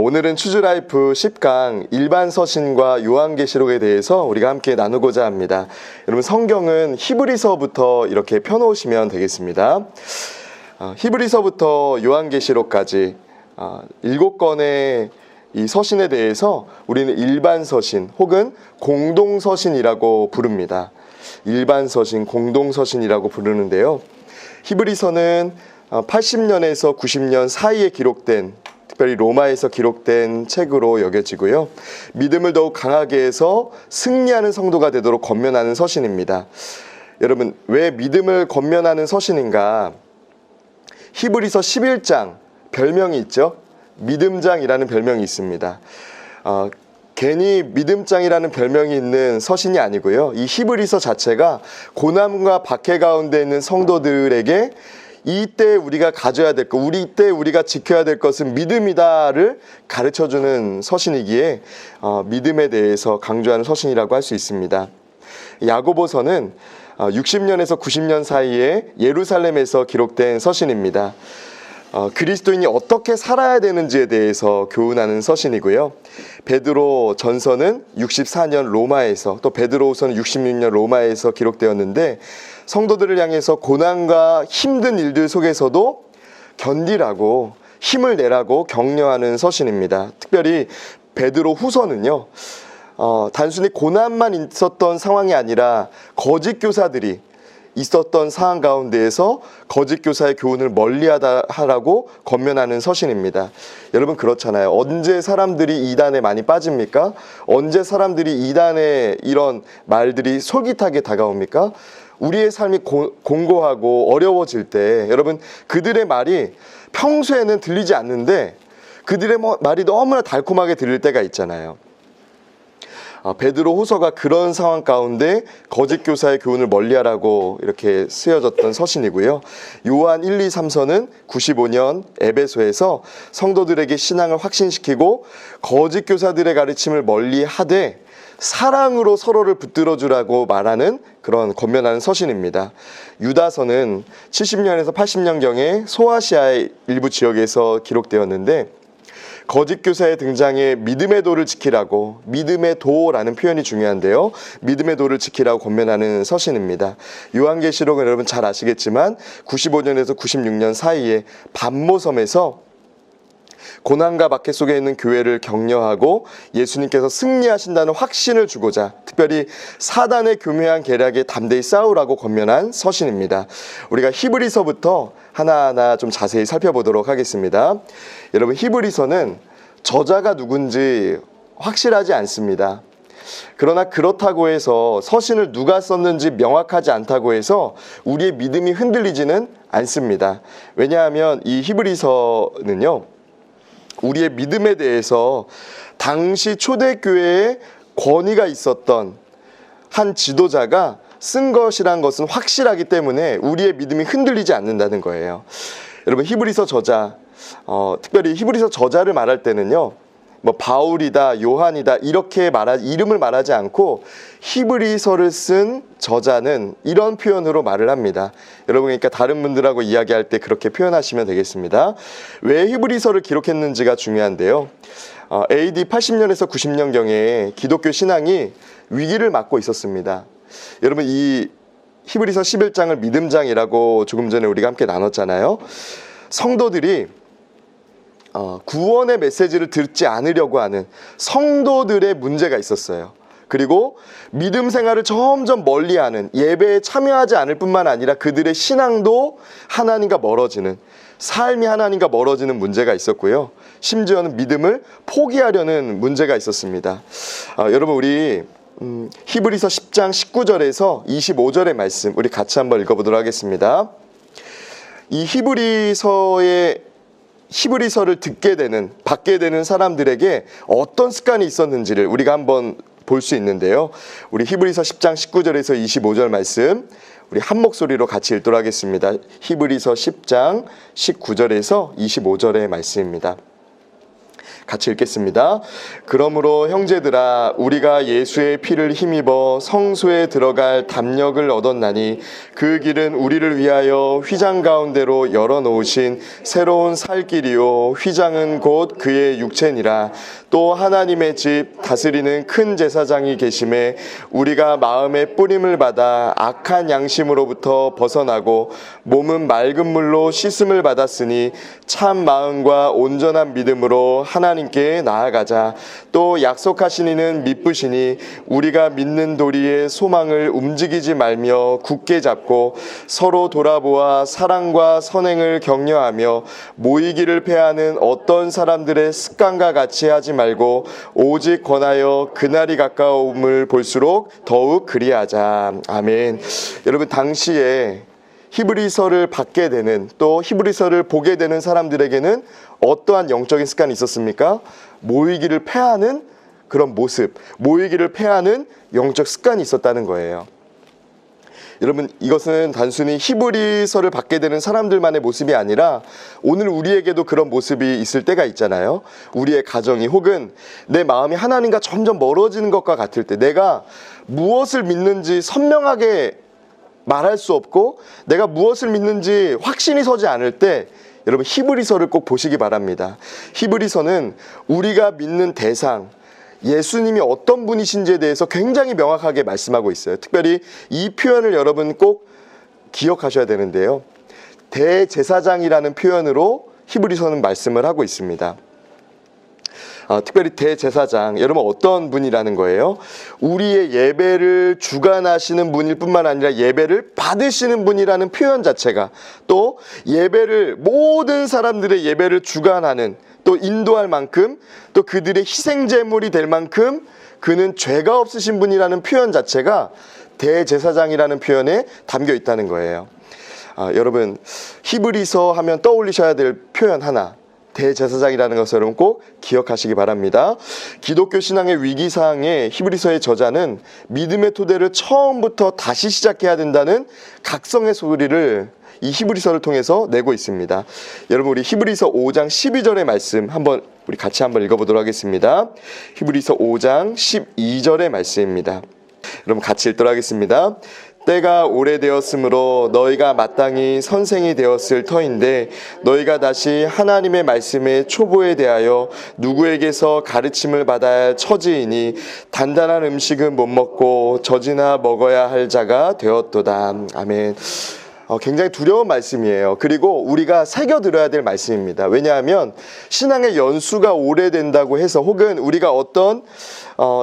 오늘은 추즈라이프 10강 일반 서신과 요한계시록에 대해서 우리가 함께 나누고자 합니다. 여러분 성경은 히브리서부터 이렇게 펴놓으시면 되겠습니다. 히브리서부터 요한계시록까지 7권의 이 서신에 대해서 우리는 일반 서신 혹은 공동 서신이라고 부릅니다. 일반 서신, 공동 서신이라고 부르는데요. 히브리서는 80년에서 90년 사이에 기록된, 특별히 로마에서 기록된 책으로 여겨지고요. 믿음을 더욱 강하게 해서 승리하는 성도가 되도록 권면하는 서신입니다. 여러분, 왜 믿음을 권면하는 서신인가? 히브리서 11장 별명이 있죠. 믿음장이라는 별명이 있습니다. 괜히 믿음장이라는 별명이 있는 서신이 아니고요. 이 히브리서 자체가 고난과 박해 가운데 있는 성도들에게 이때 우리가 가져야 될 것, 이때 우리가 지켜야 될 것은 믿음이다를 가르쳐주는 서신이기에 믿음에 대해서 강조하는 서신이라고 할 수 있습니다. 야고보서는 60년에서 90년 사이에 예루살렘에서 기록된 서신입니다. 그리스도인이 어떻게 살아야 되는지에 대해서 교훈하는 서신이고요. 베드로 전서는 64년 로마에서, 또 베드로후서는 66년 로마에서 기록되었는데 성도들을 향해서 고난과 힘든 일들 속에서도 견디라고, 힘을 내라고 격려하는 서신입니다. 특별히 베드로후서는요, 단순히 고난만 있었던 상황이 아니라 거짓 교사들이 있었던 상황 가운데에서 거짓 교사의 교훈을 멀리하라고 권면하는 서신입니다. 여러분 그렇잖아요. 언제 사람들이 이단에 많이 빠집니까? 언제 사람들이 이단의 이런 말들이 솔깃하게 다가옵니까? 우리의 삶이 공고하고 어려워질 때 여러분 그들의 말이 평소에는 들리지 않는데 그들의 말이 너무나 달콤하게 들릴 때가 있잖아요. 베드로 후서가 그런 상황 가운데 거짓 교사의 교훈을 멀리하라고 이렇게 쓰여졌던 서신이고요. 요한 1, 2, 3서는 95년 에베소에서 성도들에게 신앙을 확신시키고 거짓 교사들의 가르침을 멀리하되 사랑으로 서로를 붙들어주라고 말하는 그런 권면하는 서신입니다. 유다서는 70년에서 80년경에 소아시아의 일부 지역에서 기록되었는데 거짓 교사의 등장에 믿음의 도를 지키라고, 믿음의 도라는 표현이 중요한데요. 믿음의 도를 지키라고 권면하는 서신입니다. 요한계시록은 여러분 잘 아시겠지만 95년에서 96년 사이에 반모섬에서 고난과 박해 속에 있는 교회를 격려하고 예수님께서 승리하신다는 확신을 주고자 특별히 사단의 교묘한 계략에 담대히 싸우라고 권면한 서신입니다. 우리가 히브리서부터 하나하나 좀 자세히 살펴보도록 하겠습니다. 여러분 히브리서는 저자가 누군지 확실하지 않습니다. 그러나 그렇다고 해서 서신을 누가 썼는지 명확하지 않다고 해서 우리의 믿음이 흔들리지는 않습니다. 왜냐하면 이 히브리서는요, 우리의 믿음에 대해서 당시 초대교회에 권위가 있었던 한 지도자가 쓴 것이란 것은 확실하기 때문에 우리의 믿음이 흔들리지 않는다는 거예요. 여러분 히브리서 저자, 특별히 히브리서 저자를 말할 때는요, 뭐 바울이다, 요한이다 이렇게 이름을 말하지 않고 히브리서를 쓴 저자는 이런 표현으로 말을 합니다. 여러분 그러니까 다른 분들하고 이야기할 때 그렇게 표현하시면 되겠습니다. 왜 히브리서를 기록했는지가 중요한데요. AD 80년에서 90년경에 기독교 신앙이 위기를 맞고 있었습니다. 여러분 이 히브리서 11장을 믿음장이라고 조금 전에 우리가 함께 나눴잖아요. 성도들이 구원의 메시지를 듣지 않으려고 하는 성도들의 문제가 있었어요. 그리고 믿음 생활을 점점 멀리하는, 예배에 참여하지 않을 뿐만 아니라 그들의 신앙도 하나님과 멀어지는, 삶이 하나님과 멀어지는 문제가 있었고요. 심지어는 믿음을 포기하려는 문제가 있었습니다. 여러분 우리 히브리서 10장 19절에서 25절의 말씀 우리 같이 한번 읽어보도록 하겠습니다. 이 히브리서를 듣게 되는, 받게 되는 사람들에게 어떤 습관이 있었는지를 우리가 한번 볼 수 있는데요. 우리 히브리서 10장 19절에서 25절 말씀 우리 한 목소리로 같이 읽도록 하겠습니다. 히브리서 10장 19절에서 25절의 말씀입니다. 같이 읽겠습니다. 그러므로 형제들아 우리가 예수의 피를 힘입어 성소에 들어갈 담력을 얻었나니 그 길은 우리를 위하여 휘장 가운데로 열어놓으신 새로운 살 길이요 휘장은 곧 그의 육체니라. 또 하나님의 집 다스리는 큰 제사장이 계심에 우리가 마음의 뿌림을 받아 악한 양심으로부터 벗어나고 몸은 맑은 물로 씻음을 받았으니 참 마음과 온전한 믿음으로 하나님께 나아가자. 또 약속하신 이는 미쁘시니 우리가 믿는 도리의 소망을 움직이지 말며 굳게 잡고 서로 돌아보아 사랑과 선행을 격려하며 모이기를 패하는 어떤 사람들의 습관과 같이 하지 말고 오직 권하여 그날이 가까움을 볼수록 더욱 그리하자. 아멘. 여러분, 당시에 히브리서를 받게 되는, 또 히브리서를 보게 되는 사람들에게는 어떠한 영적인 습관이 있었습니까? 모이기를 패하는 그런 모습, 모이기를 패하는 영적 습관이 있었다는 거예요. 여러분, 이것은 단순히 히브리서를 받게 되는 사람들만의 모습이 아니라 오늘 우리에게도 그런 모습이 있을 때가 있잖아요. 우리의 가정이 혹은 내 마음이 하나님과 점점 멀어지는 것과 같을 때, 내가 무엇을 믿는지 선명하게 말할 수 없고 내가 무엇을 믿는지 확신이 서지 않을 때, 여러분 히브리서를 꼭 보시기 바랍니다. 히브리서는 우리가 믿는 대상, 예수님이 어떤 분이신지에 대해서 굉장히 명확하게 말씀하고 있어요. 특별히 이 표현을 여러분 꼭 기억하셔야 되는데요. 대제사장이라는 표현으로 히브리서는 말씀을 하고 있습니다. 특별히 대제사장, 여러분 어떤 분이라는 거예요? 우리의 예배를 주관하시는 분일 뿐만 아니라 예배를 받으시는 분이라는 표현 자체가, 또 예배를, 모든 사람들의 예배를 주관하는, 또 인도할 만큼, 또 그들의 희생제물이 될 만큼 그는 죄가 없으신 분이라는 표현 자체가 대제사장이라는 표현에 담겨 있다는 거예요. 여러분, 히브리서 하면 떠올리셔야 될 표현 하나, 대제사장이라는 것을 여러분 꼭 기억하시기 바랍니다. 기독교 신앙의 위기사항에 히브리서의 저자는 믿음의 토대를 처음부터 다시 시작해야 된다는 각성의 소리를 이 히브리서를 통해서 내고 있습니다. 여러분, 우리 히브리서 5장 12절의 말씀 우리 같이 한번 읽어보도록 하겠습니다. 히브리서 5장 12절의 말씀입니다. 여러분 같이 읽도록 하겠습니다. 때가 오래되었으므로 너희가 마땅히 선생이 되었을 터인데 너희가 다시 하나님의 말씀의 초보에 대하여 누구에게서 가르침을 받아야 할 처지이니 단단한 음식은 못 먹고 젖이나 먹어야 할 자가 되었도다. 아멘. 굉장히 두려운 말씀이에요. 그리고 우리가 새겨들어야 될 말씀입니다. 왜냐하면 신앙의 연수가 오래된다고 해서, 혹은 우리가 어떤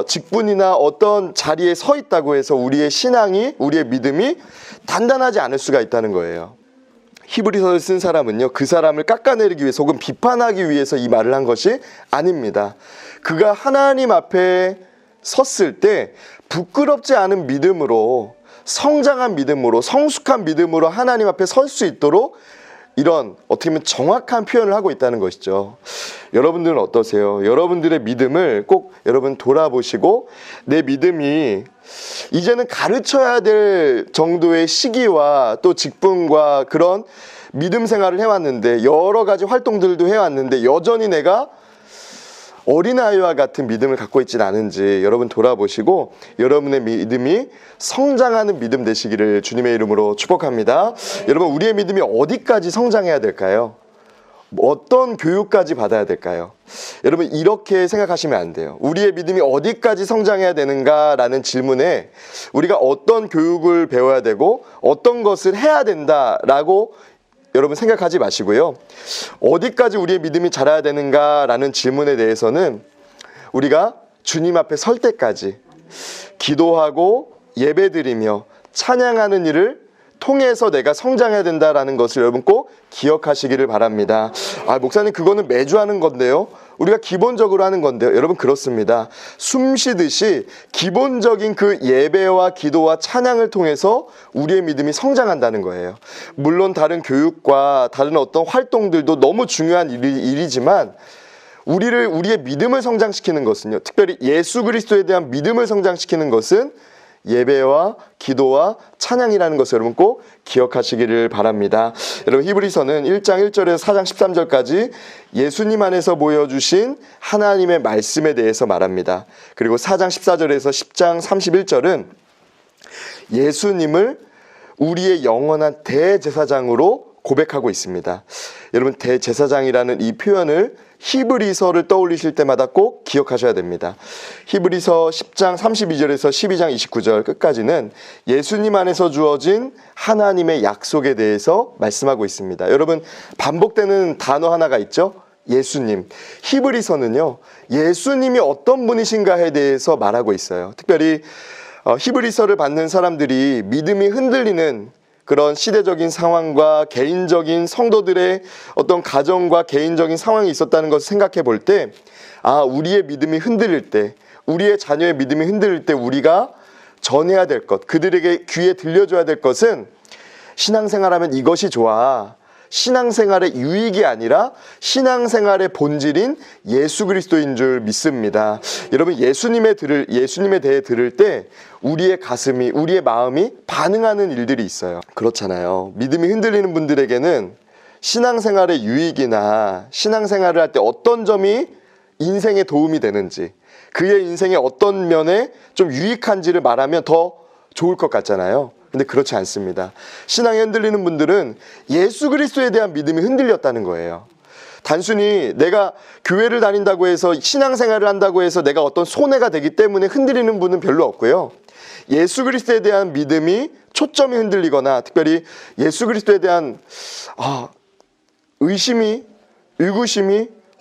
직분이나 어떤 자리에 서 있다고 해서 우리의 신앙이, 우리의 믿음이 단단하지 않을 수가 있다는 거예요. 히브리서를 쓴 사람은요, 그 사람을 깎아내리기 위해서 혹은 비판하기 위해서 이 말을 한 것이 아닙니다. 그가 하나님 앞에 섰을 때 부끄럽지 않은 믿음으로, 성장한 믿음으로, 성숙한 믿음으로 하나님 앞에 설 수 있도록 이런 어떻게 보면 정확한 표현을 하고 있다는 것이죠. 여러분들은 어떠세요? 여러분들의 믿음을 꼭 여러분 돌아보시고, 내 믿음이 이제는 가르쳐야 될 정도의 시기와 또 직분과 그런 믿음 생활을 해왔는데, 여러 가지 활동들도 해왔는데 여전히 내가 어린아이와 같은 믿음을 갖고 있지는 않은지 여러분 돌아보시고 여러분의 믿음이 성장하는 믿음 되시기를 주님의 이름으로 축복합니다. 여러분, 우리의 믿음이 어디까지 성장해야 될까요? 어떤 교육까지 받아야 될까요? 여러분, 이렇게 생각하시면 안 돼요. 우리의 믿음이 어디까지 성장해야 되는가라는 질문에 우리가 어떤 교육을 배워야 되고 어떤 것을 해야 된다라고 여러분 생각하지 마시고요. 어디까지 우리의 믿음이 자라야 되는가라는 질문에 대해서는 우리가 주님 앞에 설 때까지 기도하고 예배드리며 찬양하는 일을 통해서 내가 성장해야 된다라는 것을 여러분 꼭 기억하시기를 바랍니다. 목사님, 그거는 매주 하는 건데요. 우리가 기본적으로 하는 건데요. 여러분, 그렇습니다. 숨 쉬듯이 기본적인 그 예배와 기도와 찬양을 통해서 우리의 믿음이 성장한다는 거예요. 물론 다른 교육과 다른 어떤 활동들도 너무 중요한 일이지만 우리의 믿음을 성장시키는 것은요, 특별히 예수 그리스도에 대한 믿음을 성장시키는 것은 예배와 기도와 찬양이라는 것을 여러분 꼭 기억하시기를 바랍니다. 여러분 히브리서는 1장 1절에서 4장 13절까지 예수님 안에서 보여주신 하나님의 말씀에 대해서 말합니다. 그리고 4장 14절에서 10장 31절은 예수님을 우리의 영원한 대제사장으로 고백하고 있습니다. 여러분 대제사장이라는 이 표현을 히브리서를 떠올리실 때마다 꼭 기억하셔야 됩니다. 히브리서 10장 32절에서 12장 29절 끝까지는 예수님 안에서 주어진 하나님의 약속에 대해서 말씀하고 있습니다. 여러분 반복되는 단어 하나가 있죠? 예수님. 히브리서는요, 예수님이 어떤 분이신가에 대해서 말하고 있어요. 특별히 히브리서를 받는 사람들이 믿음이 흔들리는 그런 시대적인 상황과 개인적인 성도들의 어떤 가정과 개인적인 상황이 있었다는 것을 생각해 볼 때, 우리의 믿음이 흔들릴 때, 우리의 자녀의 믿음이 흔들릴 때 우리가 전해야 될 것, 그들에게 귀에 들려줘야 될 것은 신앙생활하면 이것이 좋아. 신앙생활의 유익이 아니라 신앙생활의 본질인 예수 그리스도인 줄 믿습니다. 여러분 예수님에 대해 들을 때 우리의 가슴이, 우리의 마음이 반응하는 일들이 있어요. 그렇잖아요. 믿음이 흔들리는 분들에게는 신앙생활의 유익이나 신앙생활을 할 때 어떤 점이 인생에 도움이 되는지, 그의 인생의 어떤 면에 좀 유익한지를 말하면 더 좋을 것 같잖아요. 근데 그렇지 않습니다. 신앙이 흔들리는 분들은 예수 그리스도에 대한 믿음이 흔들렸다는 거예요. 단순히 내가 교회를 다닌다고 해서 신앙생활을 한다고 해서 내가 어떤 손해가 되기 때문에 흔들리는 분은 별로 없고요. 예수 그리스도에 대한 믿음이 초점이 흔들리거나 특별히 예수 그리스도에 대한 의구심이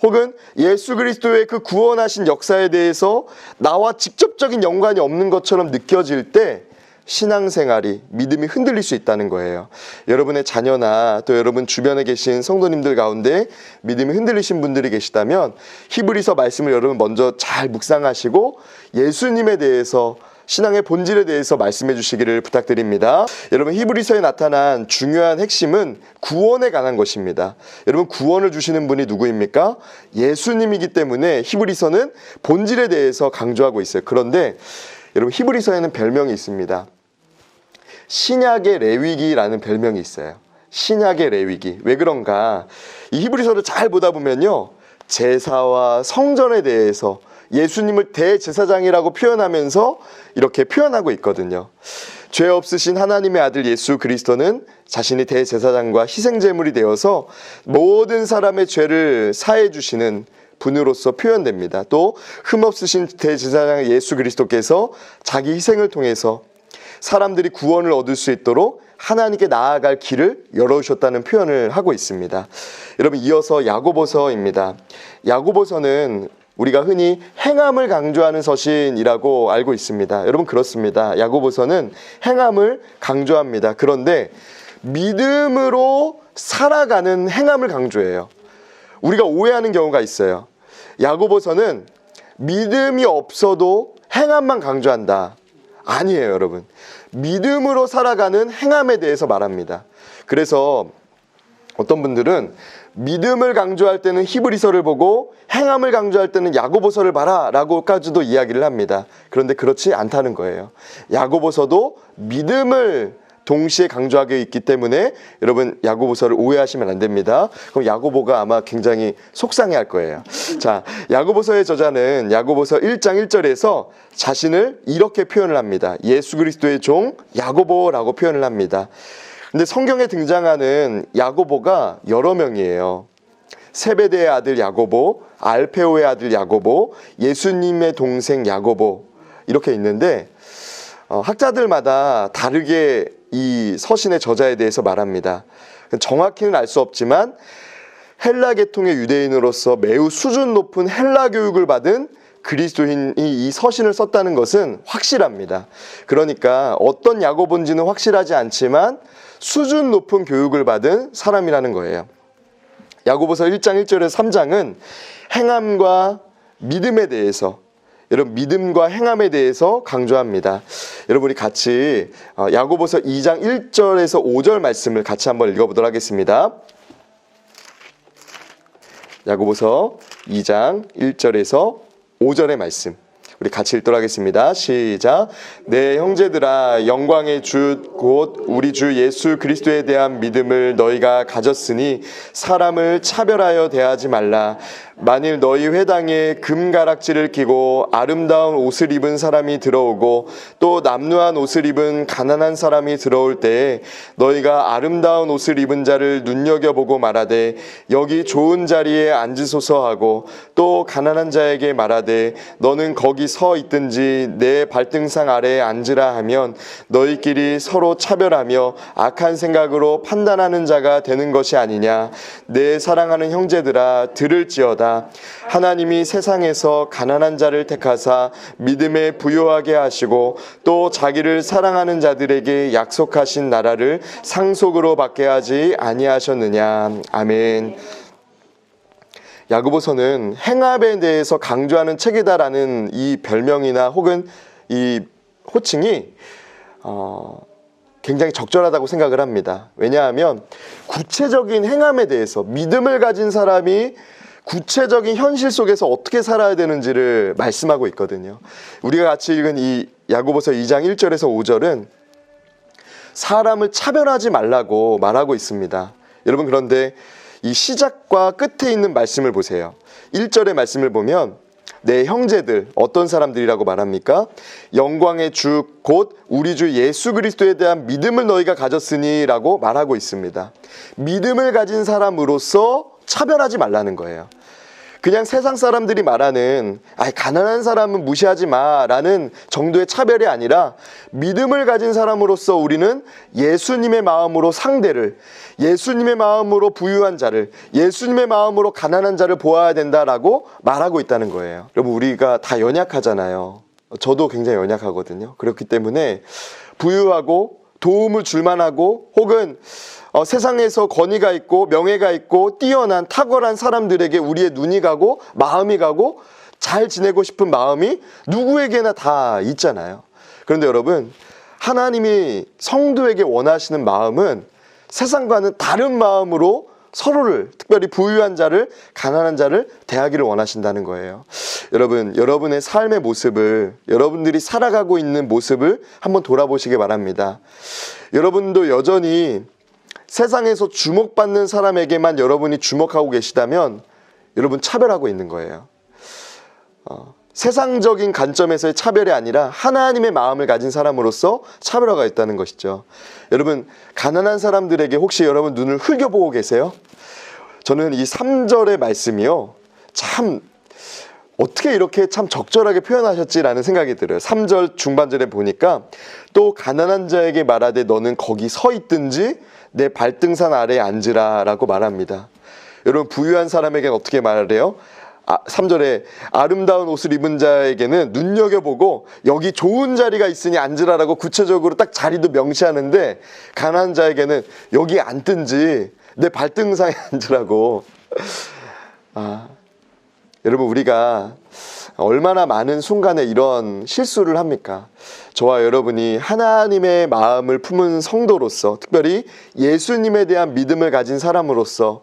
혹은 예수 그리스도의 그 구원하신 역사에 대해서 나와 직접적인 연관이 없는 것처럼 느껴질 때 신앙생활이, 믿음이 흔들릴 수 있다는 거예요. 여러분의 자녀나 또 여러분 주변에 계신 성도님들 가운데 믿음이 흔들리신 분들이 계시다면 히브리서 말씀을 여러분 먼저 잘 묵상하시고 예수님에 대해서, 신앙의 본질에 대해서 말씀해 주시기를 부탁드립니다. 여러분 히브리서에 나타난 중요한 핵심은 구원에 관한 것입니다. 여러분 구원을 주시는 분이 누구입니까? 예수님이기 때문에 히브리서는 본질에 대해서 강조하고 있어요. 그런데 여러분 히브리서에는 별명이 있습니다. 신약의 레위기라는 별명이 있어요. 신약의 레위기. 왜 그런가? 이 히브리서를 잘 보다 보면요, 제사와 성전에 대해서 예수님을 대제사장이라고 표현하면서 이렇게 표현하고 있거든요. 죄 없으신 하나님의 아들 예수 그리스도는 자신이 대제사장과 희생제물이 되어서 모든 사람의 죄를 사해 주시는 분으로서 표현됩니다. 또 흠없으신 대제사장 예수 그리스도께서 자기 희생을 통해서 사람들이 구원을 얻을 수 있도록 하나님께 나아갈 길을 열어주셨다는 표현을 하고 있습니다. 여러분 이어서 야고보서입니다. 야고보서는 우리가 흔히 행함을 강조하는 서신이라고 알고 있습니다. 여러분 그렇습니다. 야고보서는 행함을 강조합니다. 그런데 믿음으로 살아가는 행함을 강조해요. 우리가 오해하는 경우가 있어요. 야고보서는 믿음이 없어도 행함만 강조한다. 아니에요, 여러분. 믿음으로 살아가는 행함에 대해서 말합니다. 그래서 어떤 분들은 믿음을 강조할 때는 히브리서를 보고 행함을 강조할 때는 야고보서를 봐라 라고까지도 이야기를 합니다. 그런데 그렇지 않다는 거예요. 야고보서도 믿음을 동시에 강조하고 있기 때문에 여러분 야고보서를 오해하시면 안 됩니다. 그럼 야고보가 아마 굉장히 속상해할 거예요. 자, 야고보서의 저자는 야고보서 1장 1절에서 자신을 이렇게 표현을 합니다. 예수 그리스도의 종 야고보라고 표현을 합니다. 근데 성경에 등장하는 야고보가 여러 명이에요. 세베대의 아들 야고보, 알페오의 아들 야고보, 예수님의 동생 야고보 이렇게 있는데 학자들마다 다르게 이 서신의 저자에 대해서 말합니다. 정확히는 알 수 없지만 헬라 계통의 유대인으로서 매우 수준 높은 헬라 교육을 받은 그리스도인이 이 서신을 썼다는 것은 확실합니다. 그러니까 어떤 야고보인지는 확실하지 않지만 수준 높은 교육을 받은 사람이라는 거예요. 야고보서 1장 1절에서 3장은 행함과 믿음에 대해서, 여러분 믿음과 행함에 대해서 강조합니다. 여러분 우리 같이 야고보서 2장 1절에서 5절 말씀을 같이 한번 읽어보도록 하겠습니다. 야고보서 2장 1절에서 5절의 말씀. 우리 같이 읽도록 하겠습니다. 시작. 내 형제들아, 영광의 주 곧 우리 주 예수 그리스도에 대한 믿음을 너희가 가졌으니 사람을 차별하여 대하지 말라. 만일 너희 회당에 금가락지를 끼고 아름다운 옷을 입은 사람이 들어오고 또 남루한 옷을 입은 가난한 사람이 들어올 때에 너희가 아름다운 옷을 입은 자를 눈여겨보고 말하되 여기 좋은 자리에 앉으소서 하고 또 가난한 자에게 말하되 너는 거기 서 있든지 내 발등상 아래에 앉으라 하면 너희끼리 서로 차별하며 악한 생각으로 판단하는 자가 되는 것이 아니냐. 내 사랑하는 형제들아, 들을지어다. 하나님이 세상에서 가난한 자를 택하사 믿음에 부요하게 하시고 또 자기를 사랑하는 자들에게 약속하신 나라를 상속으로 받게 하지 아니하셨느냐. 아멘. 야고보서는 행합에 대해서 강조하는 책이다라는 이 별명이나 혹은 이 호칭이 굉장히 적절하다고 생각을 합니다. 왜냐하면 구체적인 행함에 대해서 믿음을 가진 사람이 구체적인 현실 속에서 어떻게 살아야 되는지를 말씀하고 있거든요. 우리가 같이 읽은 이 야고보서 2장 1절에서 5절은 사람을 차별하지 말라고 말하고 있습니다. 여러분, 그런데 이 시작과 끝에 있는 말씀을 보세요. 1절의 말씀을 보면 내 형제들, 어떤 사람들이라고 말합니까? 영광의 주 곧 우리 주 예수 그리스도에 대한 믿음을 너희가 가졌으니 라고 말하고 있습니다. 믿음을 가진 사람으로서 차별하지 말라는 거예요. 그냥 세상 사람들이 말하는 가난한 사람은 무시하지 마라는 정도의 차별이 아니라 믿음을 가진 사람으로서 우리는 예수님의 마음으로 상대를, 예수님의 마음으로 부유한 자를, 예수님의 마음으로 가난한 자를 보아야 된다라고 말하고 있다는 거예요. 여러분, 우리가 다 연약하잖아요. 저도 굉장히 연약하거든요. 그렇기 때문에 부유하고 도움을 줄 만하고 혹은 세상에서 권위가 있고 명예가 있고 뛰어난 탁월한 사람들에게 우리의 눈이 가고 마음이 가고 잘 지내고 싶은 마음이 누구에게나 다 있잖아요. 그런데 여러분, 하나님이 성도에게 원하시는 마음은 세상과는 다른 마음으로 서로를, 특별히 부유한 자를, 가난한 자를 대하기를 원하신다는 거예요. 여러분, 여러분의 삶의 모습을, 여러분들이 살아가고 있는 모습을 한번 돌아보시기 바랍니다. 여러분도 여전히 세상에서 주목받는 사람에게만 여러분이 주목하고 계시다면 여러분 차별하고 있는 거예요. 세상적인 관점에서의 차별이 아니라 하나님의 마음을 가진 사람으로서 차별화가 있다는 것이죠. 여러분, 가난한 사람들에게 혹시 여러분 눈을 흘겨보고 계세요? 저는 이 3절의 말씀이요, 참 어떻게 이렇게 참 적절하게 표현하셨지라는 생각이 들어요. 3절 중반절에 보니까 또 가난한 자에게 말하되 너는 거기 서 있든지 내 발등상 아래에 앉으라 라고 말합니다. 여러분, 부유한 사람에게는 어떻게 말해요? 3절에 아름다운 옷을 입은 자에게는 눈여겨보고 여기 좋은 자리가 있으니 앉으라라고 구체적으로 딱 자리도 명시하는데, 가난한 자에게는 여기 앉든지 내 발등상에 앉으라고. 여러분, 우리가 얼마나 많은 순간에 이런 실수를 합니까? 저와 여러분이 하나님의 마음을 품은 성도로서, 특별히 예수님에 대한 믿음을 가진 사람으로서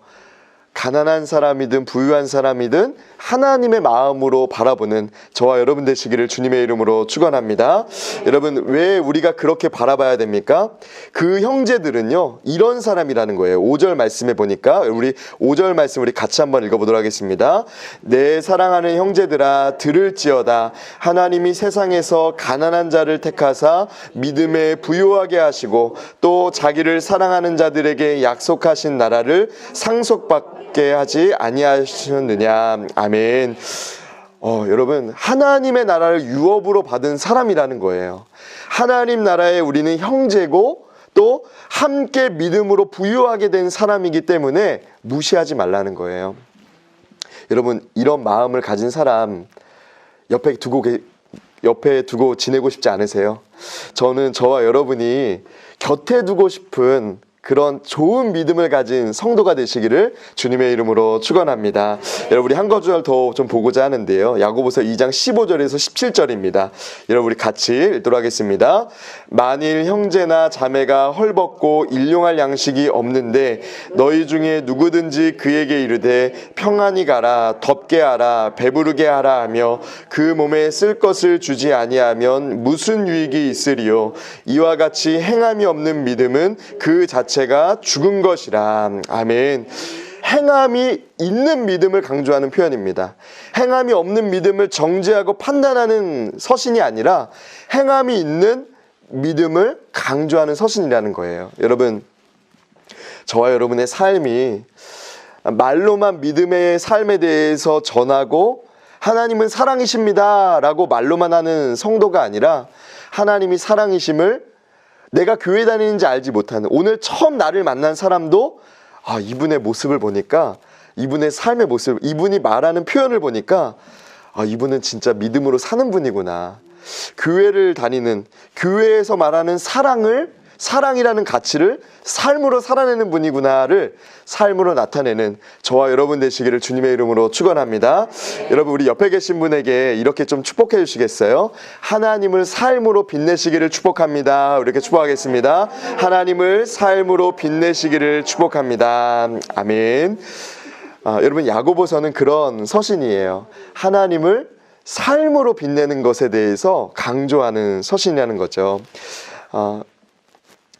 가난한 사람이든 부유한 사람이든 하나님의 마음으로 바라보는 저와 여러분 되시기를 주님의 이름으로 축원합니다. 여러분, 왜 우리가 그렇게 바라봐야 됩니까? 그 형제들은요, 이런 사람이라는 거예요. 5절 말씀에 보니까 우리 5절 말씀 우리 같이 한번 읽어보도록 하겠습니다. 내 사랑하는 형제들아, 들을지어다. 하나님이 세상에서 가난한 자를 택하사 믿음에 부요하게 하시고 또 자기를 사랑하는 자들에게 약속하신 나라를 상속받게 하지 아니하셨느냐. 아멘. 여러분, 하나님의 나라를 유업으로 받은 사람이라는 거예요. 하나님 나라에 우리는 형제고 또 함께 믿음으로 부유하게 된 사람이기 때문에 무시하지 말라는 거예요. 여러분, 이런 마음을 가진 사람 옆에 두고 지내고 싶지 않으세요? 저는 저와 여러분이 곁에 두고 싶은 그런 좋은 믿음을 가진 성도가 되시기를 주님의 이름으로 축원합니다. 여러분 우리 한 구절 더 좀 보고자 하는데요. 야고보서 2장 15절에서 17절입니다. 여러분 우리 같이 읽도록 하겠습니다. 만일 형제나 자매가 헐벗고 일용할 양식이 없는데 너희 중에 누구든지 그에게 이르되 평안히 가라 덥게 하라 배부르게 하라 하며 그 몸에 쓸 것을 주지 아니하면 무슨 유익이 있으리요. 이와 같이 행함이 없는 믿음은 그 자체가 죽은 것이라. 아멘. 행함이 있는 믿음을 강조하는 표현입니다. 행함이 없는 믿음을 정죄하고 판단하는 서신이 아니라 행함이 있는 믿음을 강조하는 서신이라는 거예요. 여러분, 저와 여러분의 삶이 말로만 믿음의 삶에 대해서 전하고 하나님은 사랑이십니다 라고 말로만 하는 성도가 아니라 하나님이 사랑이심을 내가 교회 다니는지 알지 못하는, 오늘 처음 나를 만난 사람도 이분의 모습을 보니까, 이분의 삶의 모습, 이분이 말하는 표현을 보니까 이분은 진짜 믿음으로 사는 분이구나. 교회를 다니는, 교회에서 말하는 사랑이라는 가치를 삶으로 살아내는 분이구나를 삶으로 나타내는 저와 여러분 되시기를 주님의 이름으로 축원합니다. 여러분 우리 옆에 계신 분에게 이렇게 좀 축복해 주시겠어요? 하나님을 삶으로 빛내시기를 축복합니다. 이렇게 축복하겠습니다. 하나님을 삶으로 빛내시기를 축복합니다. 아멘. 여러분 야고보서는 그런 서신이에요. 하나님을 삶으로 빛내는 것에 대해서 강조하는 서신이라는 거죠.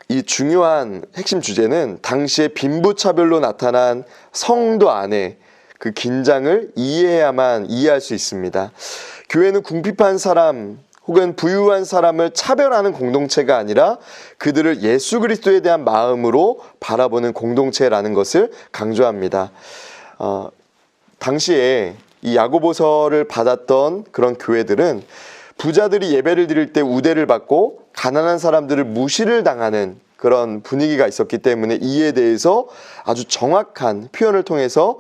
이 중요한 핵심 주제는 당시의 빈부차별로 나타난 성도 안에 그 긴장을 이해해야만 이해할 수 있습니다. 교회는 궁핍한 사람 혹은 부유한 사람을 차별하는 공동체가 아니라 그들을 예수 그리스도에 대한 마음으로 바라보는 공동체라는 것을 강조합니다. 당시에 이 야고보서를 받았던 그런 교회들은 부자들이 예배를 드릴 때 우대를 받고 가난한 사람들을 무시를 당하는 그런 분위기가 있었기 때문에 이에 대해서 아주 정확한 표현을 통해서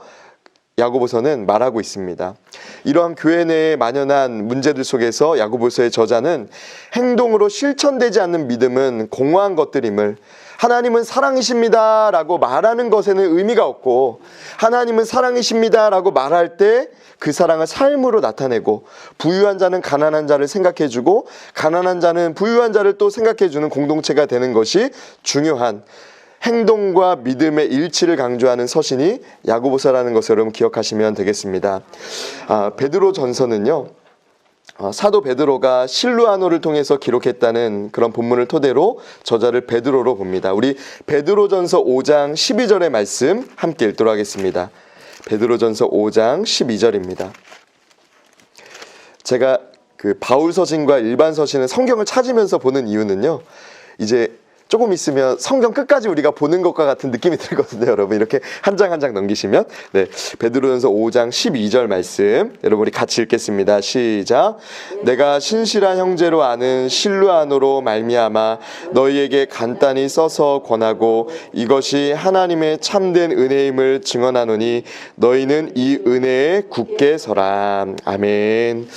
야고보서는 말하고 있습니다. 이러한 교회 내에 만연한 문제들 속에서 야고보서의 저자는 행동으로 실천되지 않는 믿음은 공허한 것들임을, 하나님은 사랑이십니다 라고 말하는 것에는 의미가 없고 하나님은 사랑이십니다 라고 말할 때 그 사랑을 삶으로 나타내고 부유한 자는 가난한 자를 생각해주고 가난한 자는 부유한 자를 또 생각해주는 공동체가 되는 것이 중요한, 행동과 믿음의 일치를 강조하는 서신이 야고보서라는 것을 여러분 기억하시면 되겠습니다. 베드로 전서는요, 사도 베드로가 실루아노를 통해서 기록했다는 그런 본문을 토대로 저자를 베드로로 봅니다. 우리 베드로전서 5장 12절의 말씀 함께 읽도록 하겠습니다. 베드로전서 5장 12절입니다. 제가 그 바울 서신과 일반 서신은 성경을 찾으면서 보는 이유는요, 이제 조금 있으면 성경 끝까지 우리가 보는 것과 같은 느낌이 들거든요. 여러분 이렇게 한 장 한 장 넘기시면, 베드로전서 5장 12절 말씀 여러분 우리 같이 읽겠습니다. 시작. 내가 신실한 형제로 아는 실루아노로 말미암아 너희에게 간단히 써서 권하고 이것이 하나님의 참된 은혜임을 증언하노니 너희는 이 은혜에 굳게 서라. 아멘.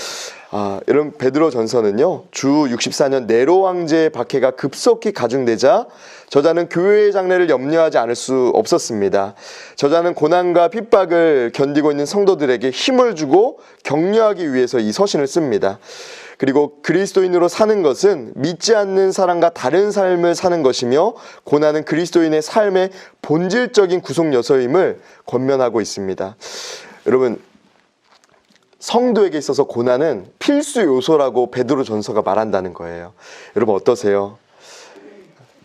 여러분 베드로 전서는요, 주 64년 네로 왕제의 박해가 급속히 가중되자 저자는 교회의 장래를 염려하지 않을 수 없었습니다. 저자는 고난과 핍박을 견디고 있는 성도들에게 힘을 주고 격려하기 위해서 이 서신을 씁니다. 그리고 그리스도인으로 사는 것은 믿지 않는 사람과 다른 삶을 사는 것이며 고난은 그리스도인의 삶의 본질적인 구속 요소임을 권면하고 있습니다. 여러분 성도에게 있어서 고난은 필수 요소라고 베드로 전서가 말한다는 거예요. 여러분 어떠세요?